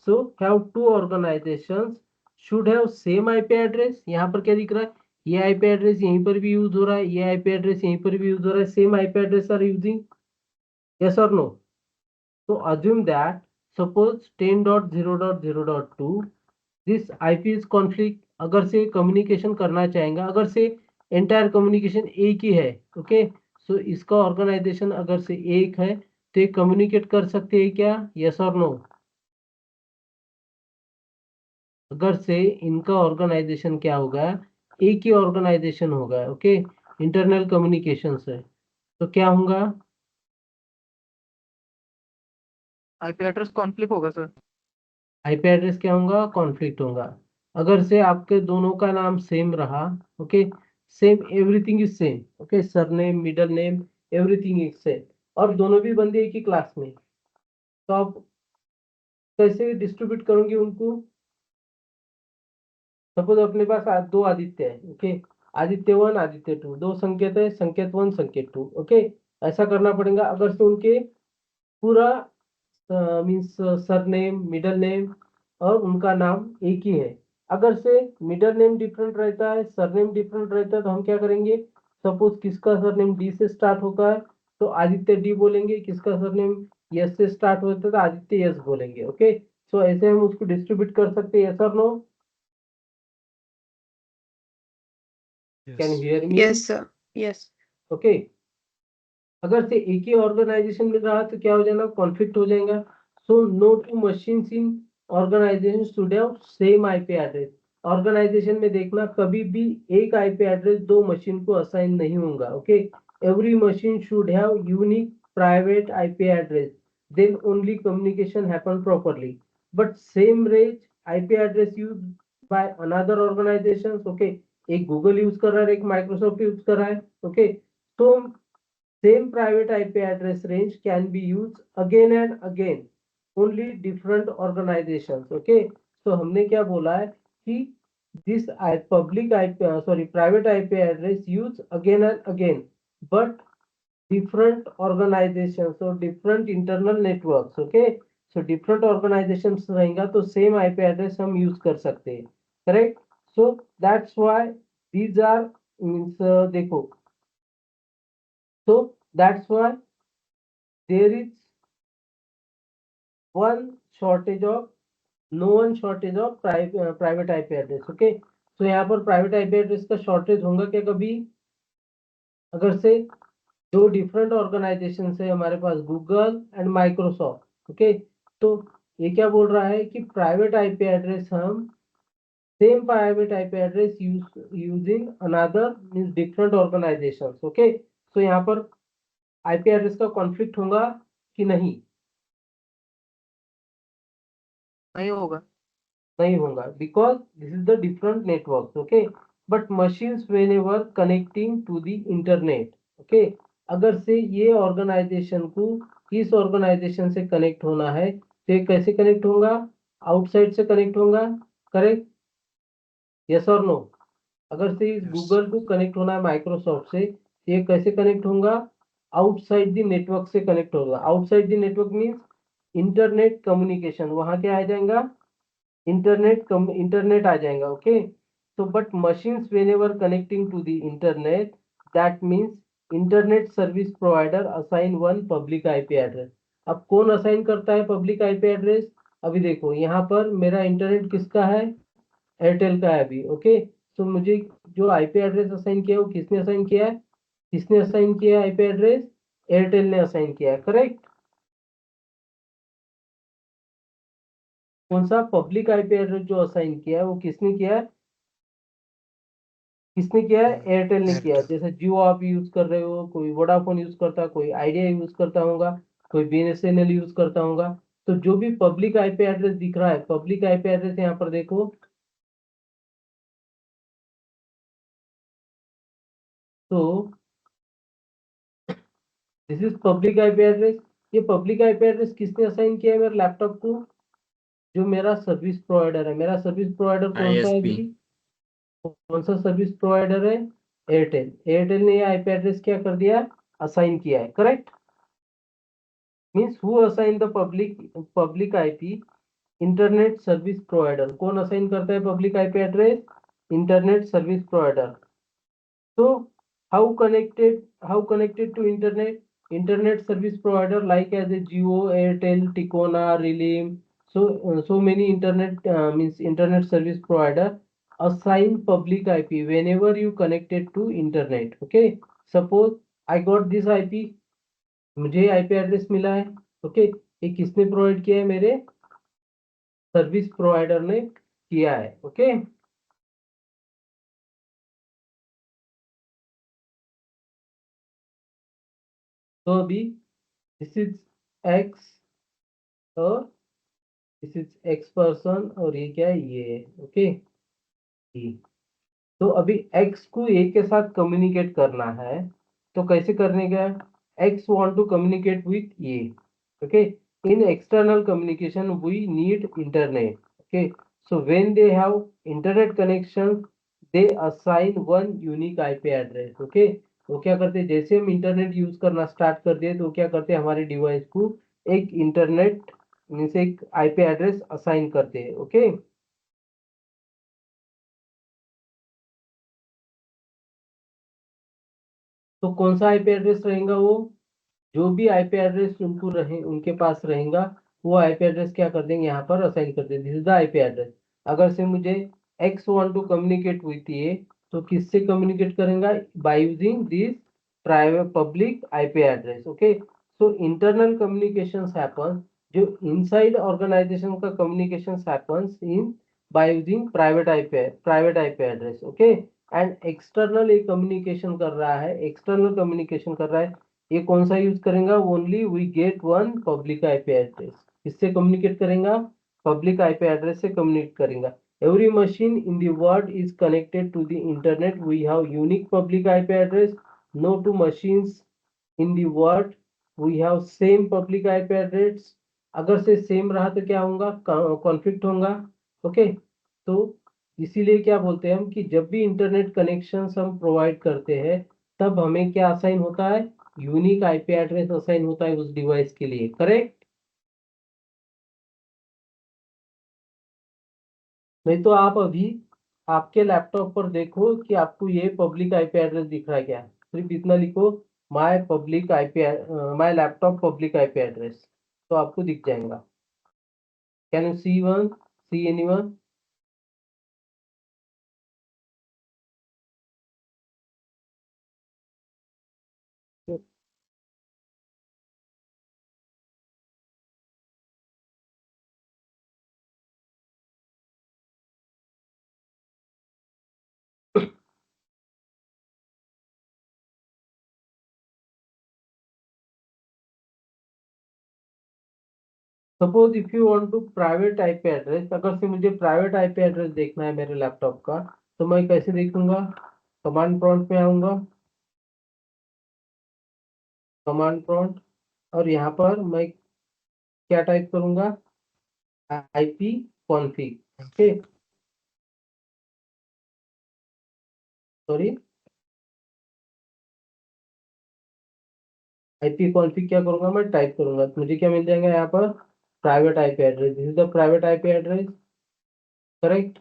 So have two organisations should have same IP address. यहाँ पर क्या दिख रहा है, ये आईपी एड्रेस यहीं पर भी यूज हो रहा है, ये आईपी एड्रेस यहीं पर भी यूज हो रहा है, same IP address are using, yes और नो। तो assume that suppose 10.0.0.2 this IP is conflict. अगर से कम्युनिकेशन करना चाहेंगे, अगर से एंटायर कम्युनिकेशन एक ही है, ओके। सो इसका ऑर्गेनाइजेशन अगर से एक है तो ये कम्युनिकेट कर सकते हैं क्या, यस और नो। अगर से इनका ऑर्गेनाइजेशन क्या होगा, एक ही ऑर्गेनाइजेशन होगा, ओके, इंटरनल कम्युनिकेशन है, तो क्या होगा, आईपी एड्रेस कॉन्फ्लिक्ट होगा सर। आईपी एड्रेस क्या होगा, कॉन्फ्लिक्ट होगा। अगर से आपके दोनों का नाम सेम रहा, okay, same, everything is same, okay, surname, middle name, everything is same, और दोनों भी बंदे एक ही क्लास में, तो आप कैसे डिस्ट्रीब्यूट करोगे उनको? सपोज अपने पास दो आदित्य है, ओके, आदित्य 1 आदित्य 2, दो संकेत है, संकेत 1 संकेत 2, ओके। ऐसा करना पड़ेगा। अगर से उनके पूरा मीन्स सरनेम, मिडल नेम और उनका नाम एक ही है, अगर से मिडल नेम डिफरेंट रहता है, सरनेम डिफरेंट रहता है, तो हम क्या करेंगे? सपोज किसका सरनेम डी से स्टार्ट होता है तो आदित्य डी बोलेंगे, किसका सरनेम यस से स्टार्ट होता है तो आदित्य यस बोलेंगे, ओके। सो ऐसे हम उसको डिस्ट्रीब्यूट कर सकते हैं, यस और no? Can Yes. Hear me? Yes, sir. Yes. Okay. अगर से एक ही ऑर्गेनाइजेशन में रहा तो क्या हो जाएगा? कॉन्फ्लिक्ट हो जाएगा। So no two machines in organisation should have same IP address. Organisation में देखना, कभी भी एक आईपी एड्रेस दो मशीन को असाइन नहीं होगा, okay. Every machine should have unique private IP address, then only communication happen properly. But same range IP address use by another organisation, okay, एक गूगल यूज कर रहा है, एक माइक्रोसॉफ्ट यूज कर रहा है, ओके। तो same private IP address range can be used again and again, only different organizations, okay। so हमने क्या बोला है कि this public IP private IP address use again and again, but different organizations or different internal networks, okay। so different organizations रहेगा तो same IP address हम use कर सकते हैं, correct। so that's why these are means देखो, so that's why there is no one shortage of private IP address, okay। तो यहाँ पर प्राइवेट आईपी एड्रेस का शॉर्टेज होगा क्या कभी? अगर से दो डिफरेंट ऑर्गेनाइजेशन है हमारे पास, गूगल एंड माइक्रोसॉफ्ट, ओके, तो ये क्या बोल रहा है कि प्राइवेट आईपी एड्रेस हम same private IP address using another means different organisations, okay. तो यहाँ पर आईपी एड्रेस का कॉन्फ्लिक्ट होगा कि नहीं? नहीं होगा। नहीं होगा, because this is the different network, okay. But machines whenever connecting to the internet, okay, अगर से ये ऑर्गेनाइजेशन को इस ऑर्गेनाइजेशन से कनेक्ट होना है तो ये कैसे कनेक्ट होगा? आउटसाइड से कनेक्ट होगा, करेक्ट, यस और नो? अगर से इस Yes. गूगल को कनेक्ट होना है माइक्रोसॉफ्ट से, तो ये कैसे कनेक्ट होगा? आउटसाइड द नेटवर्क से कनेक्ट होगा। Outside the network means internet communication, वहां क्या आ जाएगा? इंटरनेट आ जाएगा, ओके। तो but machines whenever connecting to the internet, that means internet service provider assign one public IP address. अब कौन असाइन करता है पब्लिक आईपी एड्रेस? अभी देखो यहाँ पर मेरा इंटरनेट किसका है? एयरटेल का है अभी, ओके। तो मुझे जो आईपी एड्रेस असाइन किया है वो किसने असाइन किया है? किसने असाइन किया है आईपी एड्रेस? एयरटेल ने असाइन किया है, करेक्ट। कौन सा पब्लिक आईपी एड्रेस जो असाइन किया है वो किसने किया है? किसने किया है? एयरटेल ने किया है। Airtel. जैसे जियो आप यूज कर रहे हो, कोई वोडाफोन यूज करता है, कोई आइडिया यूज करता होगा, कोई बीएसएनएल यूज करता होगा। तो जो भी पब्लिक आईपी एड्रेस दिख रहा है, पब्लिक आईपी एड्रेस यहाँ पर देखो, तो this is public IP address. ये पब्लिक आईपी एड्रेस किसने असाइन किया है मेरे लैपटॉप को? जो मेरा सर्विस प्रोवाइडर है। मेरा सर्विस प्रोवाइडर कौन सा है ISP। अभी? कौन सा सर्विस प्रोवाइडर है? एयरटेल। एयरटेल ने ये आईपी एड्रेस क्या कर दिया? असाइन किया है, correct. Means who assign the public IP? Internet service provider. कौन असाइन करता है public IP address? Internet service provider. So how connected to internet service provider like as a Jio, Airtel, Ticona, Relim. So many means internet service provider assign public IP whenever you connected to internet, okay। Suppose I got this IP, मुझे IP address मिला है, okay. ये किसने provide किया है? मेरे service provider ने किया है, ओके। तो अभी दिस इज एक्स और दिस इज एक्स पर्सन और ये क्या है? ये है, ओके। E। तो अभी x को a के साथ कम्युनिकेट करना है, तो कैसे करने का? x want to communicate with a, okay? In external communication we need internet, okay? So when they have internet connection they assign one unique IP address, okay? तो क्या करते हैं, जैसे हम इंटरनेट यूज करना स्टार्ट कर दिए तो क्या करते हैं, हमारे डिवाइस को एक इंटरनेट मीन्स एक IP एड्रेस असाइन करते हैं, ओके? तो कौन सा आईपी एड्रेस रहेगा? वो जो भी आईपी एड्रेस उनको रहे उनके पास रहेगा वो आईपी एड्रेस क्या कर देंगे, यहाँ पर असाइन कर देंगे। This is the IP address. अगर से मुझे X want to communicate with ये, तो किससे कम्युनिकेट करेगा? By using this private public IP address, okay? So internal communications happen, जो इनसाइड ऑर्गेनाइजेशन का communications happens in by using private IP address, okay? And external एक communication कर रहा है, एक्सटर्नल कम्युनिकेशन कर रहा है, ये कौन सा यूज करेगा? Only we get one public IP address. किससे कम्युनिकेट करेगा? पब्लिक आईपी एड्रेस से कम्युनिकेट करेगा। Every machine in the world is connected to the internet, we have unique public IP address. No two machines in the world we have same public IP address. अगर से same रहा तो क्या होगा? Conflict होगा, okay? तो इसीलिए क्या बोलते हैं हम कि जब भी इंटरनेट कनेक्शन हम प्रोवाइड करते हैं तब हमें क्या असाइन होता है? यूनिक आईपी एड्रेस असाइन होता है उस डिवाइस के लिए, करेक्ट? नहीं तो आप अभी आपके लैपटॉप पर देखो कि आपको ये पब्लिक आईपी एड्रेस दिख रहा है क्या? सिर्फ इतना लिखो, my laptop public IP address, तो आपको दिख जाएगा। Can you see anyone? Suppose if you want to private IP address, अगर से मुझे प्राइवेट आईपी एड्रेस देखना है मेरे लैपटॉप का, तो मैं कैसे देखूंगा? कमांड प्रॉम्प्ट में आऊंगा, कमांड प्रॉम्प्ट, और यहाँ पर मैं क्या टाइप करूंगा? IP config, okay? Sorry, IP config क्या करूंगा? मैं टाइप करूंगा तो मुझे क्या मिल जाएगा यहाँ पर? Private IP address. This is the private IP address, correct?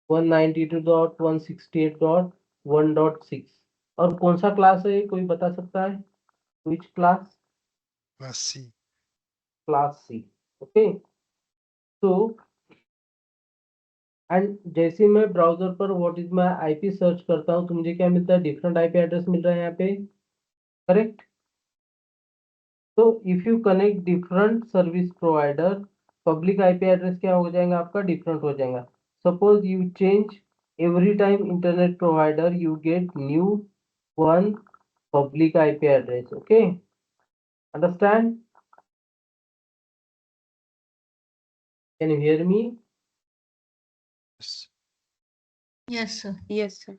192.168.1.6। और कौन सा क्लास है ये, कोई बता सकता है? Which class? C. Class C, okay? तो एंड जैसे मैं ब्राउजर पर what is my IP search करता हूँ तो मुझे क्या मिलता है? डिफरेंट आईपी एड्रेस मिल रहा है यहाँ पे, करेक्ट? तो if you connect different service provider, public IP address क्या हो जाएगा आपका? डिफरेंट हो जाएगा। Suppose you change every time internet provider you get new one public IP address, okay? Understand? Can you hear me? Yes. Yes, sir. Yes, sir.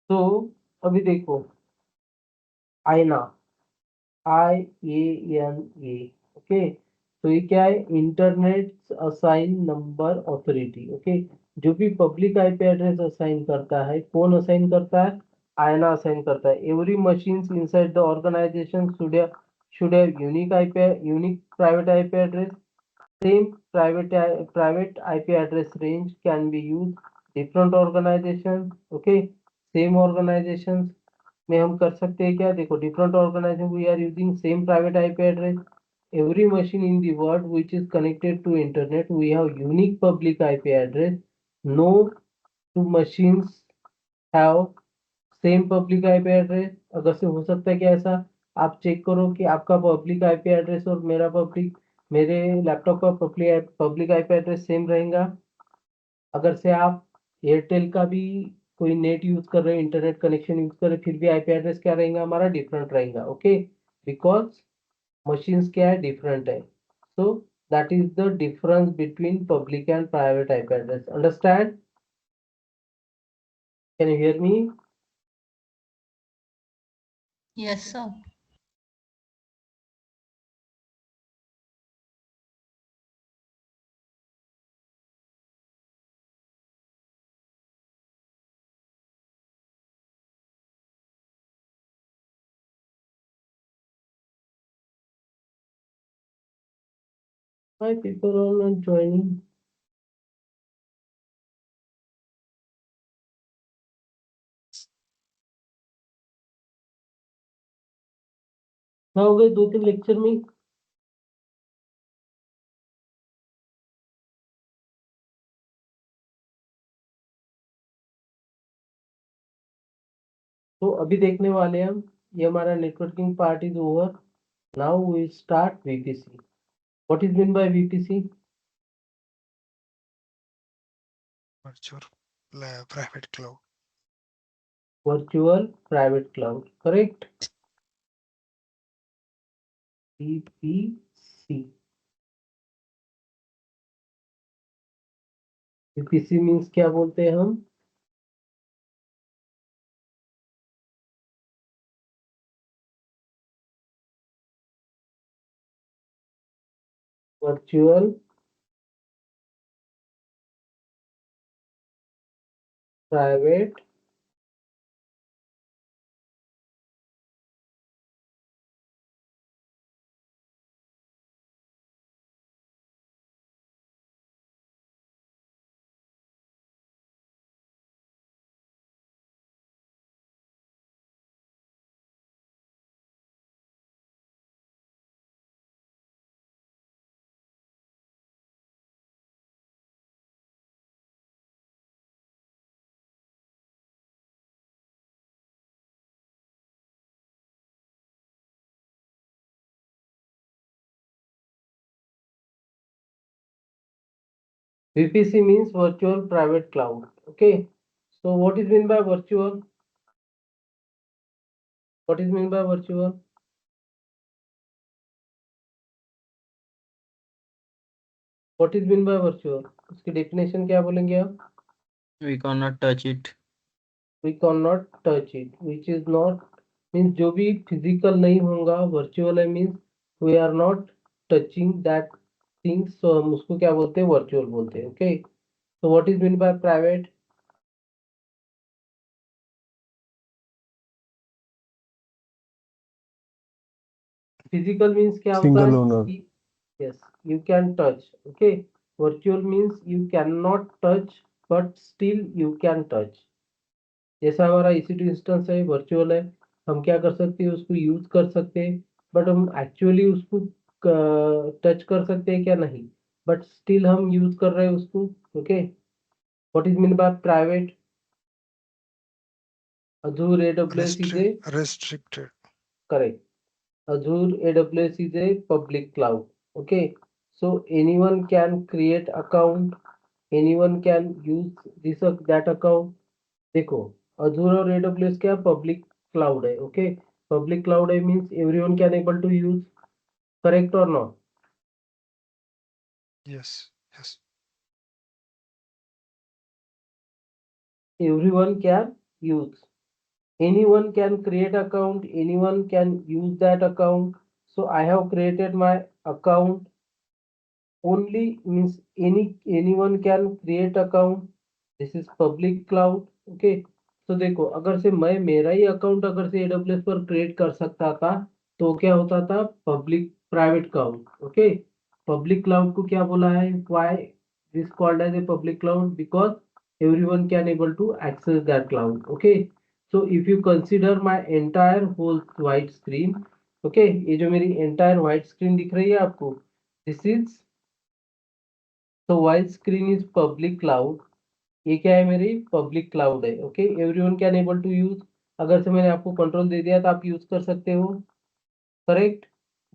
तो अभी देखो, आईना, IANA, ओके? तो ये क्या है? Internet assign number authority, okay? जो भी पब्लिक आईपी एड्रेस असाइन करता है, कौन असाइन करता है? आयना असाइन करता है। Every machines inside the organisation should have unique private IP address. Same private IP address range can be used different organizations, okay? Same organizations में हम कर सकते हैं क्या? देखो, different organization we are using same private IP address. Every machine in the world which is connected to internet we have unique public IP address. No two machines have same public IP address. अगर से हो सकता है क्या ऐसा? आप check करो कि आपका पब्लिक आईपी एड्रेस और मेरे लैपटॉप का पब्लिक आईपी एड्रेस सेम रहेगा। अगर से आप एयरटेल का भी कोई नेट यूज कर रहे हैं, इंटरनेट कनेक्शन यूज कर रहे हैं, फिर भी आईपी एड्रेस क्या रहेगा हमारा, डिफरेंट रहेगा। ओके, बिकॉज मशीन्स क्या है, डिफरेंट है। सो that is the difference between public and private IP address. Understand? Can you hear me? Yes, sir. Why people are not joining? क्या हो गए 2-3 लेक्चर में? तो अभी देखने वाले हैं हम, ये हमारा networking part is over. Now we start VPC. What is mean by VPC? Virtual private cloud. Virtual private cloud, correct? VPC. VPC means क्या बोलते हैं हम? Virtual private VPC means virtual private cloud. Okay. So what is mean by virtual? What is mean by virtual? What is mean by virtual? उसकी definition क्या बोलेंगे आप? We cannot touch it. We cannot touch it, which is not means जो भी physical नहीं होगा virtual है means we are not touching that things, so हम उसको क्या बोलते हैं, virtual बोलते हैं। Okay. So what is mean by private? Physical means क्या होता Single है? owner. Yes, you can touch. Okay. Virtual means you cannot touch, but still you can touch. जैसा हमारा EC2 इंस्टेंस है, वर्चुअल है, हम क्या कर सकते हैं, उसको यूज कर सकते हैं, बट हम एक्चुअली उसको टच कर सकते हैं क्या, नहीं, बट स्टिल हम यूज कर रहे हैं उसको। Okay. What is mean by private? Azure AWS is a Restricted. correct. Azure AWS is a public cloud. Okay. So anyone can create account, anyone can use this that account. देखो, Azure और AWS क्या public cloud है। Okay, public cloud है means everyone can able to use, correct और not? Yes. Yes. Everyone can use, anyone can create account, anyone can use that account. So I have created my account. Only means anyone can create account. This is public cloud. Okay. तो देखो, अगर से मैं मेरा ही account अगर से AWS पर create कर सकता था तो क्या होता था, public private cloud. Okay. Public cloud को क्या बोला है, why this called as a public cloud? Because everyone can able to access that cloud. Okay. So if you consider my entire whole white screen, okay, ये जो मेरी entire white screen दिख रही है आपको, this is, so white screen is public cloud। ये क्या है, मेरी पब्लिक क्लाउड है। Okay, everyone can able to use. अगर से मैंने आपको कंट्रोल दे दिया तो आप यूज कर सकते हो, correct?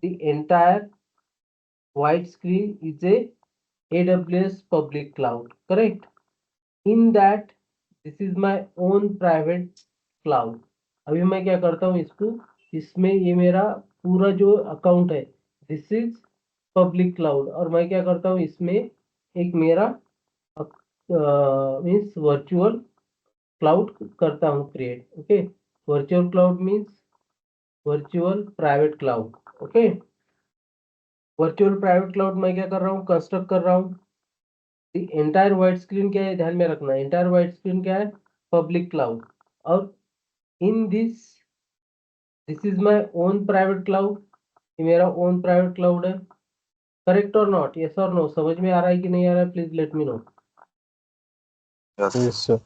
The entire white screen is a AWS public cloud, correct? In that this is my own private cloud. अभी मैं क्या करता हूँ इसको, इसमें ये मेरा पूरा जो अकाउंट है दिस इज पब्लिक क्लाउड, और मैं क्या करता हूँ इसमें एक मेरा मीन्स वर्चुअल क्लाउड करता हूँ create. Okay, virtual cloud means virtual private cloud. Okay, virtual private cloud मैं क्या कर रहा हूँ, कंस्ट्रक्ट कर रहा हूँ। एंटायर व्हाइट स्क्रीन क्या है, ध्यान में रखना, एंटायर व्हाइट स्क्रीन क्या है, पब्लिक क्लाउड। और in this is my own private cloud, ये मेरा ओन प्राइवेट क्लाउड है। करेक्ट और नॉट, यस और नो, समझ में आ रहा है कि नहीं आ रहा है, please let me know. Yes. Yes, sir.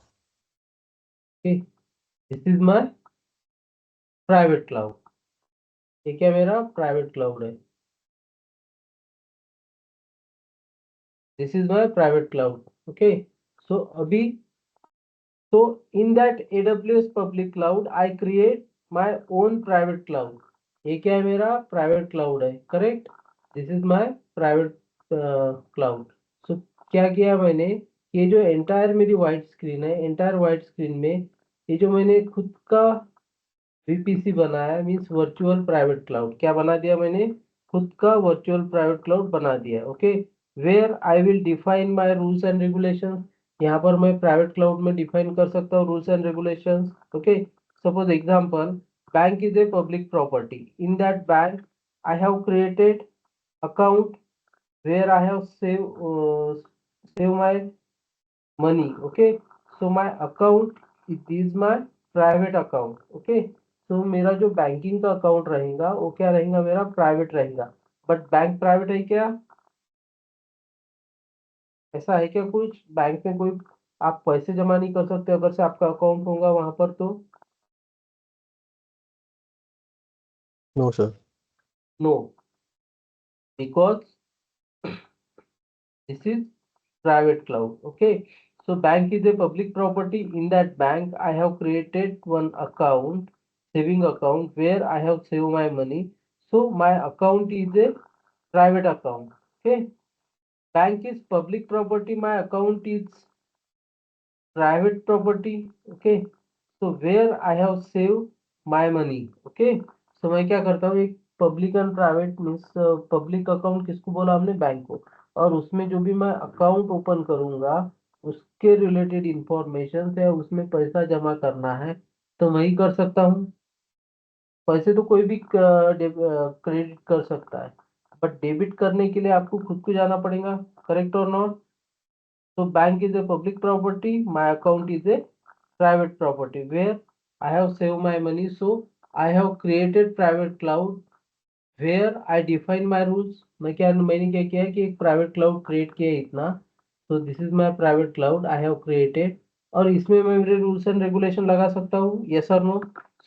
This is my private cloud, ये क्या मेरा प्राइवेट क्लाउड है, this is my private cloud. Okay, so अभी so in that AWS public cloud I create my own private cloud। ये क्या है, मेरा private cloud है। Correct, this is my private cloud. So क्या किया मैंने, ये जो एंटायर मेरी व्हाइट स्क्रीन है, एंटायर व्हाइट स्क्रीन में ये जो मैंने खुद का VPC बनाया मीन्स वर्चुअल प्राइवेट क्लाउड, क्या बना दिया मैंने, खुद का वर्चुअल प्राइवेट क्लाउड बना दिया। Okay, where I will define my rules and regulations, यहाँ पर मैं प्राइवेट क्लाउड में डिफाइन कर सकता हूँ rules and regulations. Okay, suppose example, bank is a public property, in that bank I have created account where I have save my money। Okay, so my account is my private account। Okay, so मेरा जो banking का account रहेगा वो क्या रहेगा, मेरा private रहेगा। But bank private है क्या, ऐसा है क्या कुछ, बैंक में कोई आप पैसे जमा नहीं कर सकते अगर से आपका अकाउंट होगा वहां पर तो, No, sir. No, because this is private cloud। Okay, so bank is a public property, in that bank I have created one account, saving account, where I have saved my money, so my account is a private account। Okay, bank is public property, my account is private property। Okay, so where I have saved my money। Okay, so मैं क्या करता हूँ, एक public and private means public account किसको बोला हमने, bank को, और उसमें जो भी मैं अकाउंट ओपन करूंगा उसके रिलेटेड इंफॉर्मेशन है, उसमें पैसा जमा करना है तो वही कर सकता हूँ। पैसे तो कोई भी क्रेडिट कर सकता है, बट डेबिट करने के लिए आपको खुद को जाना पड़ेगा। करेक्ट और not, so bank is a public property, my account is a private property where I have saved my money, so I have created private cloud where I define my rules। मैंने क्या किया है कि एक private cloud create किया है इतना, so this is my private cloud I have created, और इसमें मैं मेरे रूल्स एंड रेगुलेशन लगा सकता हूँ, yes or no।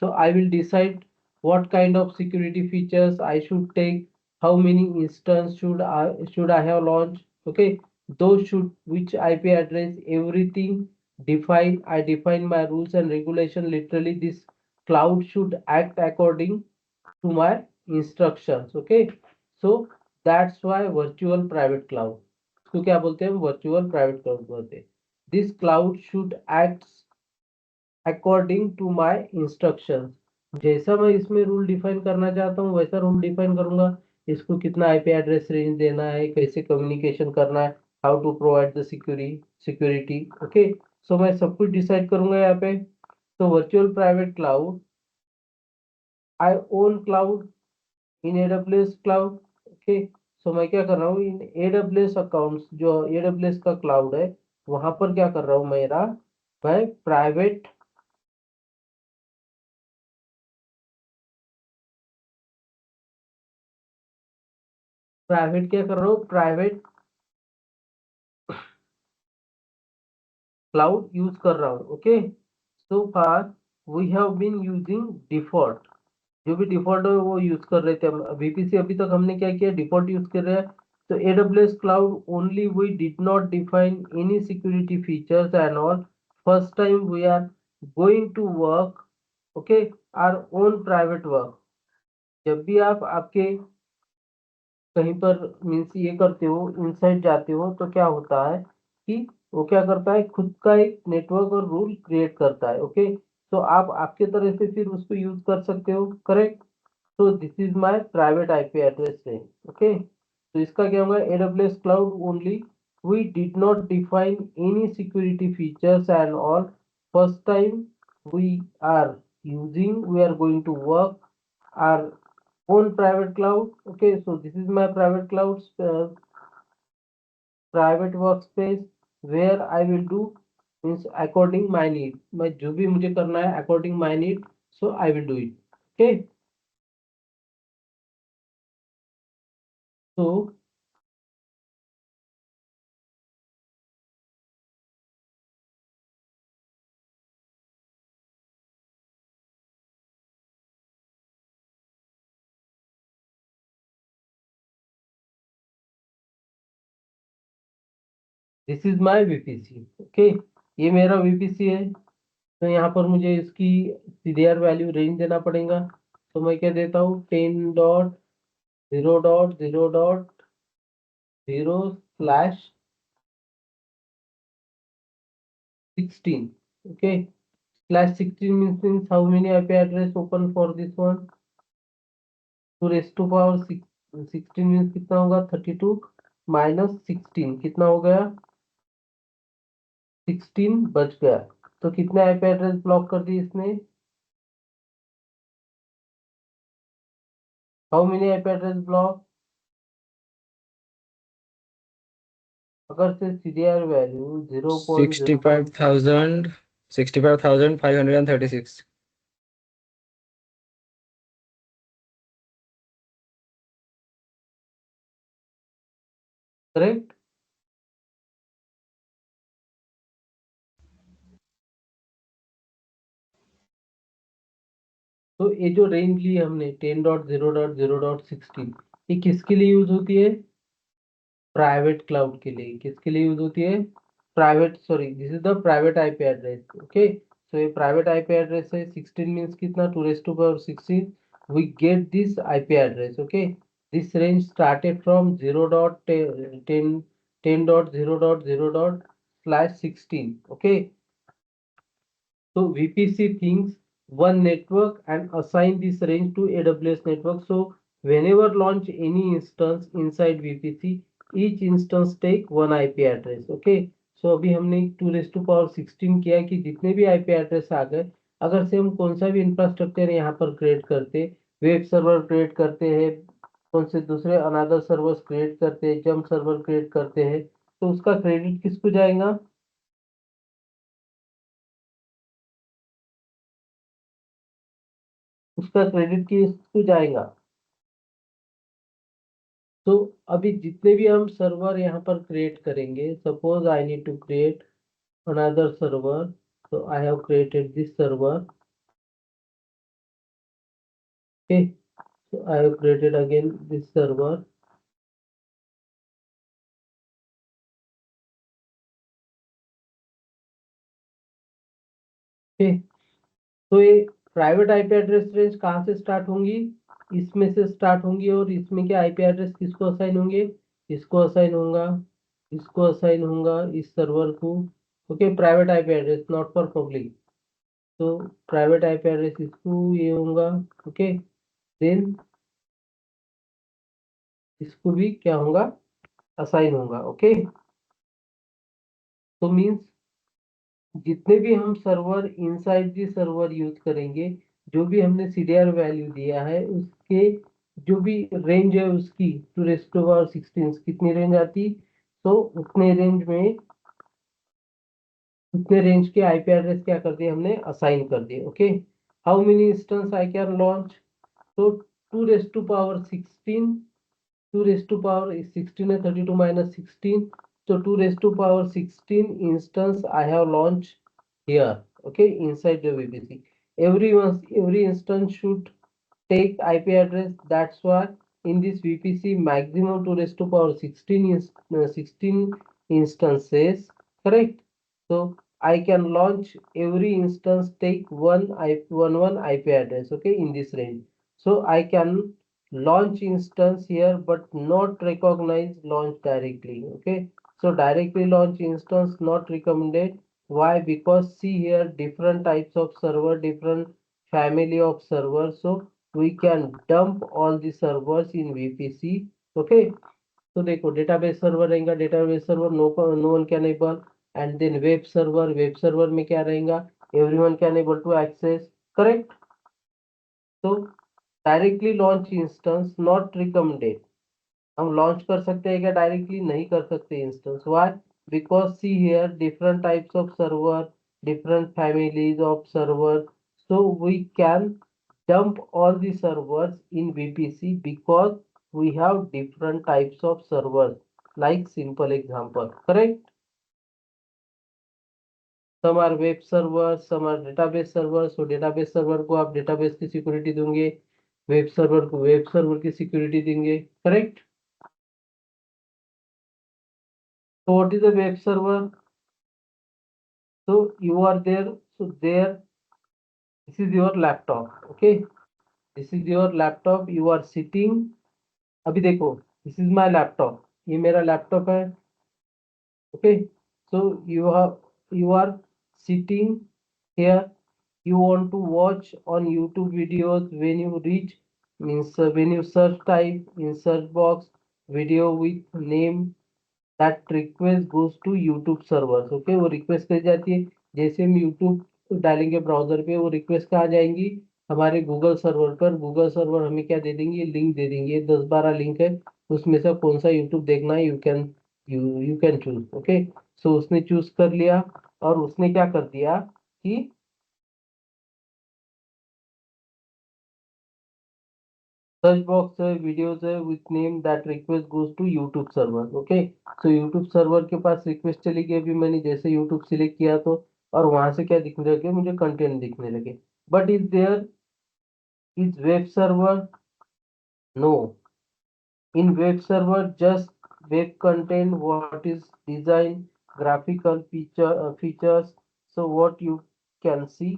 So I will decide what kind of security features I should take, how many instance should I have launched। Okay, those should which IP address, everything define, I define my rules and regulation, literally this cloud should act according to my instructions। Okay, so that's why virtual private cloud, इसको क्या बोलते हैं, virtual private cloud बोलते हैं। This cloud should act according to my instructions, जैसा मैं इसमें rule define करना चाहता हूँ वैसा रूल डिफाइन करूंगा। इसको कितना IP एड्रेस रेंज देना है, कैसे कम्युनिकेशन करना है, how to provide the security. Okay, so मैं सब कुछ डिसाइड करूंगा यहाँ पे। तो virtual private cloud, I own cloud in AWS cloud. Okay, so मैं क्या कर रहा हूँ, इन AWS अकाउंट्स, जो AWS का क्लाउड है वहां पर क्या कर रहा हूँ, मैं प्राइवेट क्या कर रहा हूँ, प्राइवेट क्लाउड यूज कर रहा हूँ। Okay, so far we have been using default, जो भी डिफॉल्ट है वो यूज कर रहे थे हम। VPC अभी तक हमने क्या किया, डिफॉल्ट यूज कर रहे हैं। तो AWS cloud only we did not define any security features and all, first time we are going to work okay our own private work. जब भी आप आपके कहीं पर मीन्स ये करते हो, इनसाइड जाते हो, तो क्या होता है कि वो क्या करता है, खुद का एक नेटवर्क और रूल क्रिएट करता है। ओके, तो आप आपके तरह से फिर उसको यूज कर सकते हो, करेक्ट। तो this is my private IP address range. Okay, तो इसका क्या होगा, AWS cloud only, we did not define any security features and all. First time we are we are going to work our own private cloud. Okay, so this is my private cloud, private workspace, where I will do means according my need, मैं जो भी मुझे करना है according my need, so I will do it. Okay, so this is my VPC। Okay, ये मेरा VPC है। तो यहाँ पर मुझे इसकी CDR वैल्यू रेंज देना पड़ेगा। तो मैं क्या देता हूँ, 10.0.0.0/16। okay, /16 means how many IP address open for this one, 2 raised to power 16 means कितना होगा, 32 माइनस 16 कितना हो गया, 16 बच गया। तो कितने IP एड्रेस ब्लॉक कर दिए इसने, how many IP address block, अगर से CDR वैल्यू 0.0 65,536। करेक्ट। तो ये जो रेंज ली हमने 10.0.0.16, ये किसके लिए यूज होती है, प्राइवेट क्लाउड के लिए। किसके लिए यूज होती है, private, sorry this is the private IP address. Okay, so ये प्राइवेट आईपी एड्रेस है। 16 मींस कितना, 2 raised to power 16, we get this IP address। okay, this range started from 0.10.0.0./16। okay, so VPC thinks one network and assign this range to AWS network. So whenever launch any instance inside VPC, each instance take one IP address. Okay, so अभी हमने 2 raised to power 16 किया कि जितने भी IP address आ गए, अगर से हम कौन सा भी इंफ्रास्ट्रक्चर यहाँ पर क्रिएट करते, वेब सर्वर क्रिएट करते हैं, कौन से दूसरे अनदर सर्वर्स क्रिएट करते हैं, जंप सर्वर क्रिएट करते हैं, तो उसका क्रेडिट किसको जाएगा, उसका क्रेडिट किसको जाएगा। तो अभी जितने भी हम सर्वर यहाँ पर क्रिएट करेंगे, suppose I need to create another server, so I have created this server। okay, so I have created again this server। okay, तो ये प्राइवेट आईपी एड्रेस रेंज कहाँ से स्टार्ट होंगी, इसमें से स्टार्ट होंगी। और इसमें क्या आईपी एड्रेस किसको असाइन होंगे, इसको असाइन होगा, इसको असाइन होगा, इस सर्वर को। Okay, private IP address not for public, तो प्राइवेट आईपी एड्रेस इसको ये होगा। ओके, देन इसको भी क्या होगा, असाइन होगा। ओके, तो मींस जितने भी हम server inside the server use करेंगे, जो भी हमने CDR वैल्यू दिया है उसके जो भी रेंज है उसकी 2 raised to power 16 कितनी रेंज आती, तो उतने रेंज के आईपी एड्रेस क्या कर दिए हमने, असाइन कर दिए। Okay, how many instance I can launch, तो 2 raised to power 16, 2 raised to power is 16 and 32 minus 16, so 2 raised to power 16 instance I have launched here। okay, inside the VPC, every instance should take IP address, that's why in this VPC maximum 2 raised to power 16 is 16 instances, correct। so I can launch every instance take one IP address, okay, in this range। so I can launch instance here but not recognize launch directly। okay, So directly launch instance not recommended. Why? Because see here different types of server, different family of servers, so we can dump all the servers in VPC. Okay, तो देखो database server रहेगा, database server no one can able, and then web server में क्या रहेगा, everyone can able to access, correct. तो directly launch instance not recommended, हम launch कर सकते हैं क्या डायरेक्टली? नहीं कर सकते instance. Why? Because see here different types of server, different families of server, so we can dump all the servers in VPC because we have different types of servers, like simple example, correct? Some are web servers, some are database servers, so database server को आप database की security देंगे, web server को web server की security देंगे, correct? So what is a web server? So you are there, so there, this is your laptop, okay, this is your laptop, you are sitting, अभी देखो this is my laptop, ये मेरा laptop है, okay, so you are sitting here, you want to watch on YouTube videos, when you reach means when you search type in search box video with name, that request goes to YouTube servers, okay, वो request कर जाती है, जैसे हम YouTube डालेंगे browser पे, वो request कहाँ जाएंगी? हमारे गूगल सर्वर पर, गूगल सर्वर हमें क्या दे देंगे? लिंक दे देंगे, 10-12 लिंक है, उसमें से कौन सा यूट्यूब देखना है यू कैन चूज, ओके। सो उसने चूज कर लिया और उसने क्या कर दिया कि सर्च बॉक्स है, वीडियोस है with name, that request goes to YouTube server, okay. So YouTube server के पास रिक्वेस्ट चली गई, अभी मैंने जैसे यूट्यूब सिलेक्ट किया तो, और वहां से क्या दिखने लगे? मुझे कंटेंट दिखने लगे, but is there is web server? No, in web server just web content, what is design, graphical features, so what you can see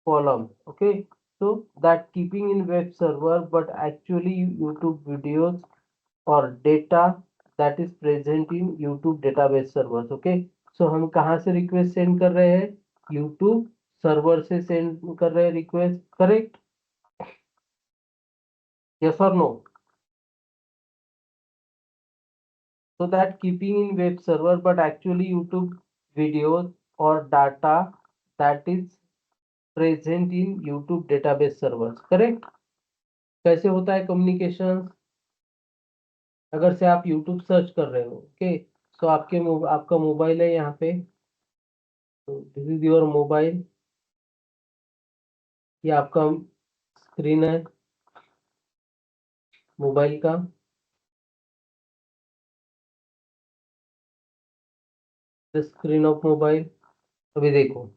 column, okay, so that keeping in web server, but actually YouTube videos or data that is present in YouTube database servers, okay। so हम कहाँ से request send कर रहे हैं? YouTube server से send कर रहे हैं रिक्वेस्ट, करेक्ट? यस और no? so that keeping in web server, but actually YouTube videos or data that is present in YouTube database servers, correct? कैसे होता है कम्युनिकेशन? अगर से आप YouTube सर्च कर रहे हो, ओके, सो आपका मोबाइल है यहाँ पे, तो दिस इज योर मोबाइल, ये आपका स्क्रीन है मोबाइल का, स्क्रीन ऑफ मोबाइल। अभी देखो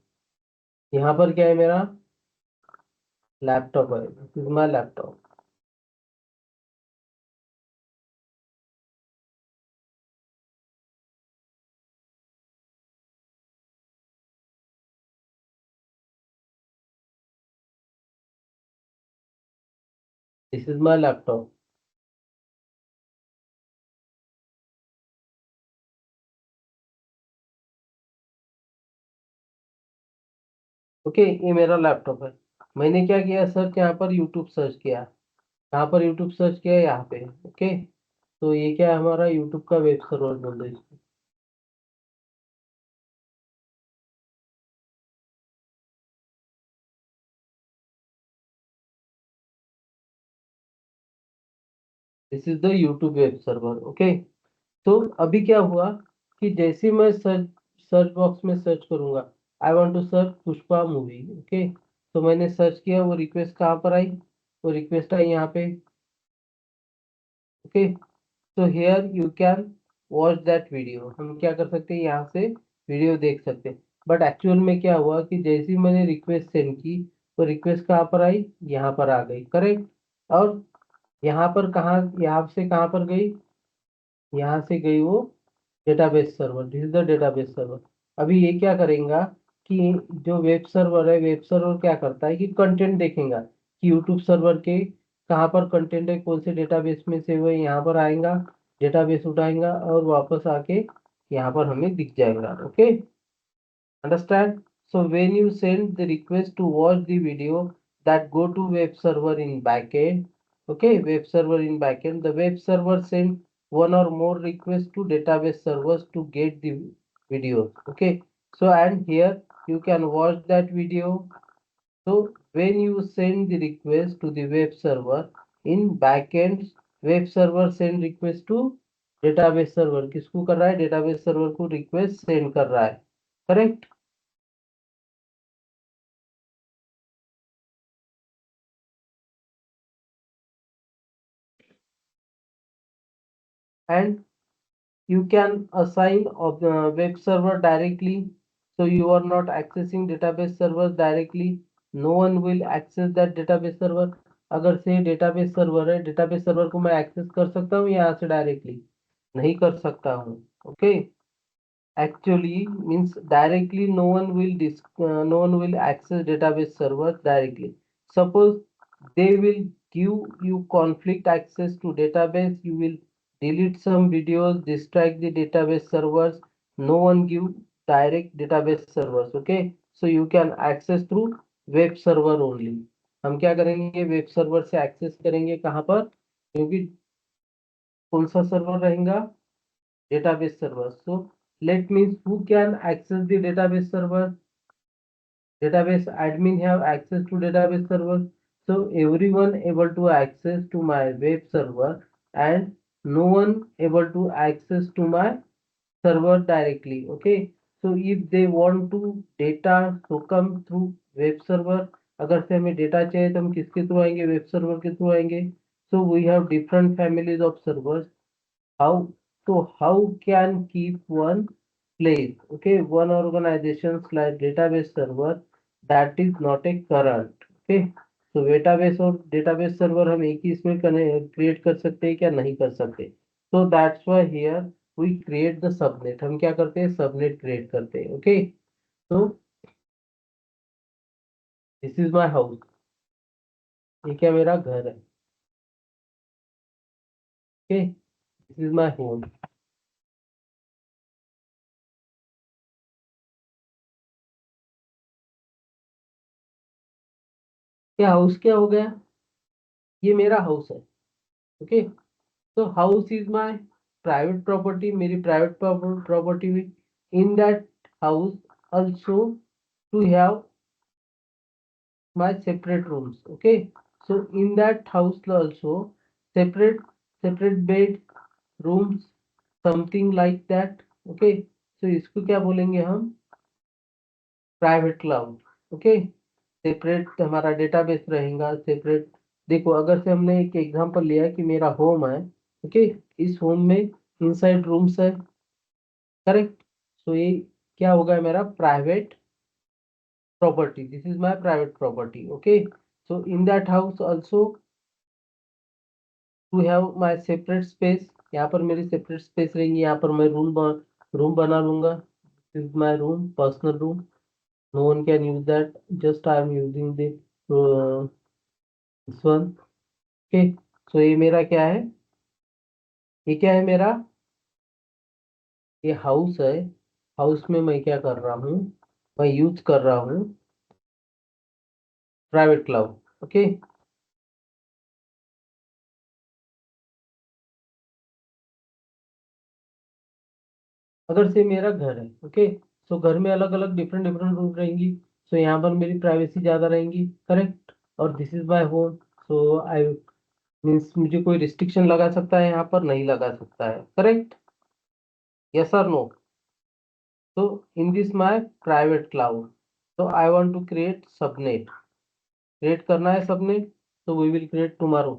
यहाँ पर क्या है? मेरा लैपटॉप है, this is my laptop, this is my laptop, okay, ये मेरा लैपटॉप है। मैंने क्या किया? सर्च यहाँ पर यूट्यूब सर्च किया, यहाँ पर यूट्यूब सर्च किया यहाँ पे, ओके, तो ये क्या है? हमारा यूट्यूब का वेब सर्वर बोल दो इसको, this is the YouTube web server, okay. तो अभी क्या हुआ कि जैसे मैं सर्च बॉक्स में सर्च करूंगा, I want to search Pushpa movie, okay, तो मैंने सर्च किया, वो रिक्वेस्ट कहाँ पर आई? वो रिक्वेस्ट आई यहाँ पे, ओके, तो here you can watch that video, हम क्या कर सकते हैं? यहाँ से वीडियो देख सकते हैं। बट एक्चुअल में क्या हुआ कि जैसे ही मैंने रिक्वेस्ट सेंड की, तो रिक्वेस्ट कहाँ पर आई? यहाँ पर आ गई, करेक्ट। और यहाँ पर कहाँ, यहाँ से कहाँ पर गई? यहाँ से गई वो database server, this is the database server. अभी ये क्या करेगा कि जो वेब सर्वर है, वेब सर्वर क्या करता है कि कंटेंट देखेगा कि यूट्यूब सर्वर के कहाँ पर कंटेंट है, कौन से डेटाबेस में से वो यहाँ पर आएगा, डेटाबेस उठाएगा और वापस आके यहाँ पर हमें दिख जाएगा। Okay, understand? So when you send the request to watch the video, that go to web server in backend. Okay, web server in backend, the web server send one or more requests to database servers to get the videos. Okay, so and here you can watch that video. So when you send the request to the web server in backend, web server send request to database server, किसको कर रहा है? database server को request send कर रहा है, correct? And you can assign of the web server directly, so you are not accessing database servers directly. No one will access that database server. अगर से database server है, database server को मैं access कर सकता हूँ यहाँ से directly? नहीं कर सकता हूँ। okay, actually means directly no one will access database server directly. Suppose they will give you conflict access to database, you will delete some videos, distract the database servers. No one give direct database servers. Okay, so you can access through web server only. हम क्या करेंगे? Web server से access करेंगे। कहाँ पर? क्योंकि कौन सा सर्वर रहेगा? database server. So let means who can access the database server? Database admin have access to database server. So everyone able to access to my web server, and no one able to access to my server directly. Okay, so if they want to data, so come through web server. अगर से हमें data चाहिए तो हम किसके through आएंगे? Web server के through आएंगे। So we have different families of servers. How can keep one place? Okay, one organization slash database server that is not a current. Okay, so database और database server हम एक ही इसमें create कर सकते हैं क्या? नहीं कर सकते। so that's why here we create the subnet. हम क्या करते हैं? सबनेट क्रिएट करते हैं। okay, so this is my house. ये क्या? मेरा घर है। okay, this is my home. क्या हाउस क्या हो गया? ये मेरा हाउस है। Okay, so house is my private property, मेरी private property में in that house also to have my separate rooms. Okay, so in that house also separate bed, rooms, something like that. Okay, so इसको क्या बोलेंगे हम? Private cloud. Okay, separate हमारा database रहेगा separate. देखो, अगर से हमने एक एग्जांपल लिया कि मेरा होम है। ओके, इस होम में इनसाइड रूम्स है, करेक्ट? सो ये क्या होगा? मेरा private property. This is my private property. Okay, so in that house also to have my separate space. यहाँ पर मेरी सेपरेट स्पेस रहेंगी। यहाँ पर मैं रूम बना लूंगा। This is my room, personal room. No one can use that. Just I am using this one. Okay. So ये मेरा क्या है? ये क्या है मेरा? ये हाउस है। हाउस में मैं क्या कर रहा हूँ? मैं यूज कर रहा हूँ प्राइवेट क्लाउड। ओके, अगर से मेरा घर है। ओके, सो घर में अलग अलग डिफरेंट रूम रहेंगी। सो यहाँ पर मेरी प्राइवेसी ज्यादा रहेंगी, करेक्ट? और this is my home. So I means मुझे कोई रिस्ट्रिक्शन लगा सकता है? यहाँ पर नहीं लगा सकता है, करेक्ट? यस और no? So in this my private cloud, so I want to create subnet. Create करना है subnet, so we will create tomorrow.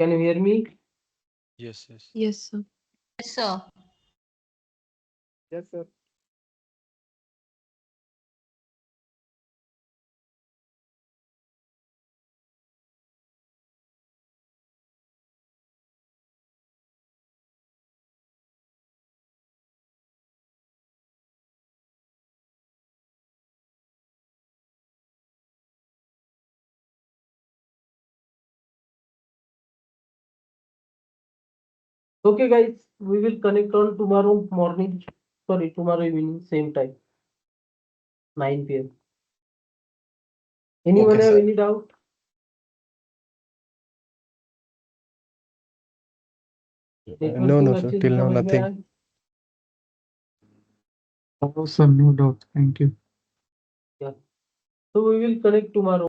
Can you hear me? Yes, yes. Yes, sir. Yes, sir. Yes, sir. Okay, guys, we will connect on tomorrow morning. Sorry, tomorrow evening, same time, 9 p.m. Anyone Okay, have sir. any doubt? No, networking no, sir. अच्छे से Till now, समझ में nothing. आया? Oh, sir, no doubt. Thank you. So we will connect tomorrow.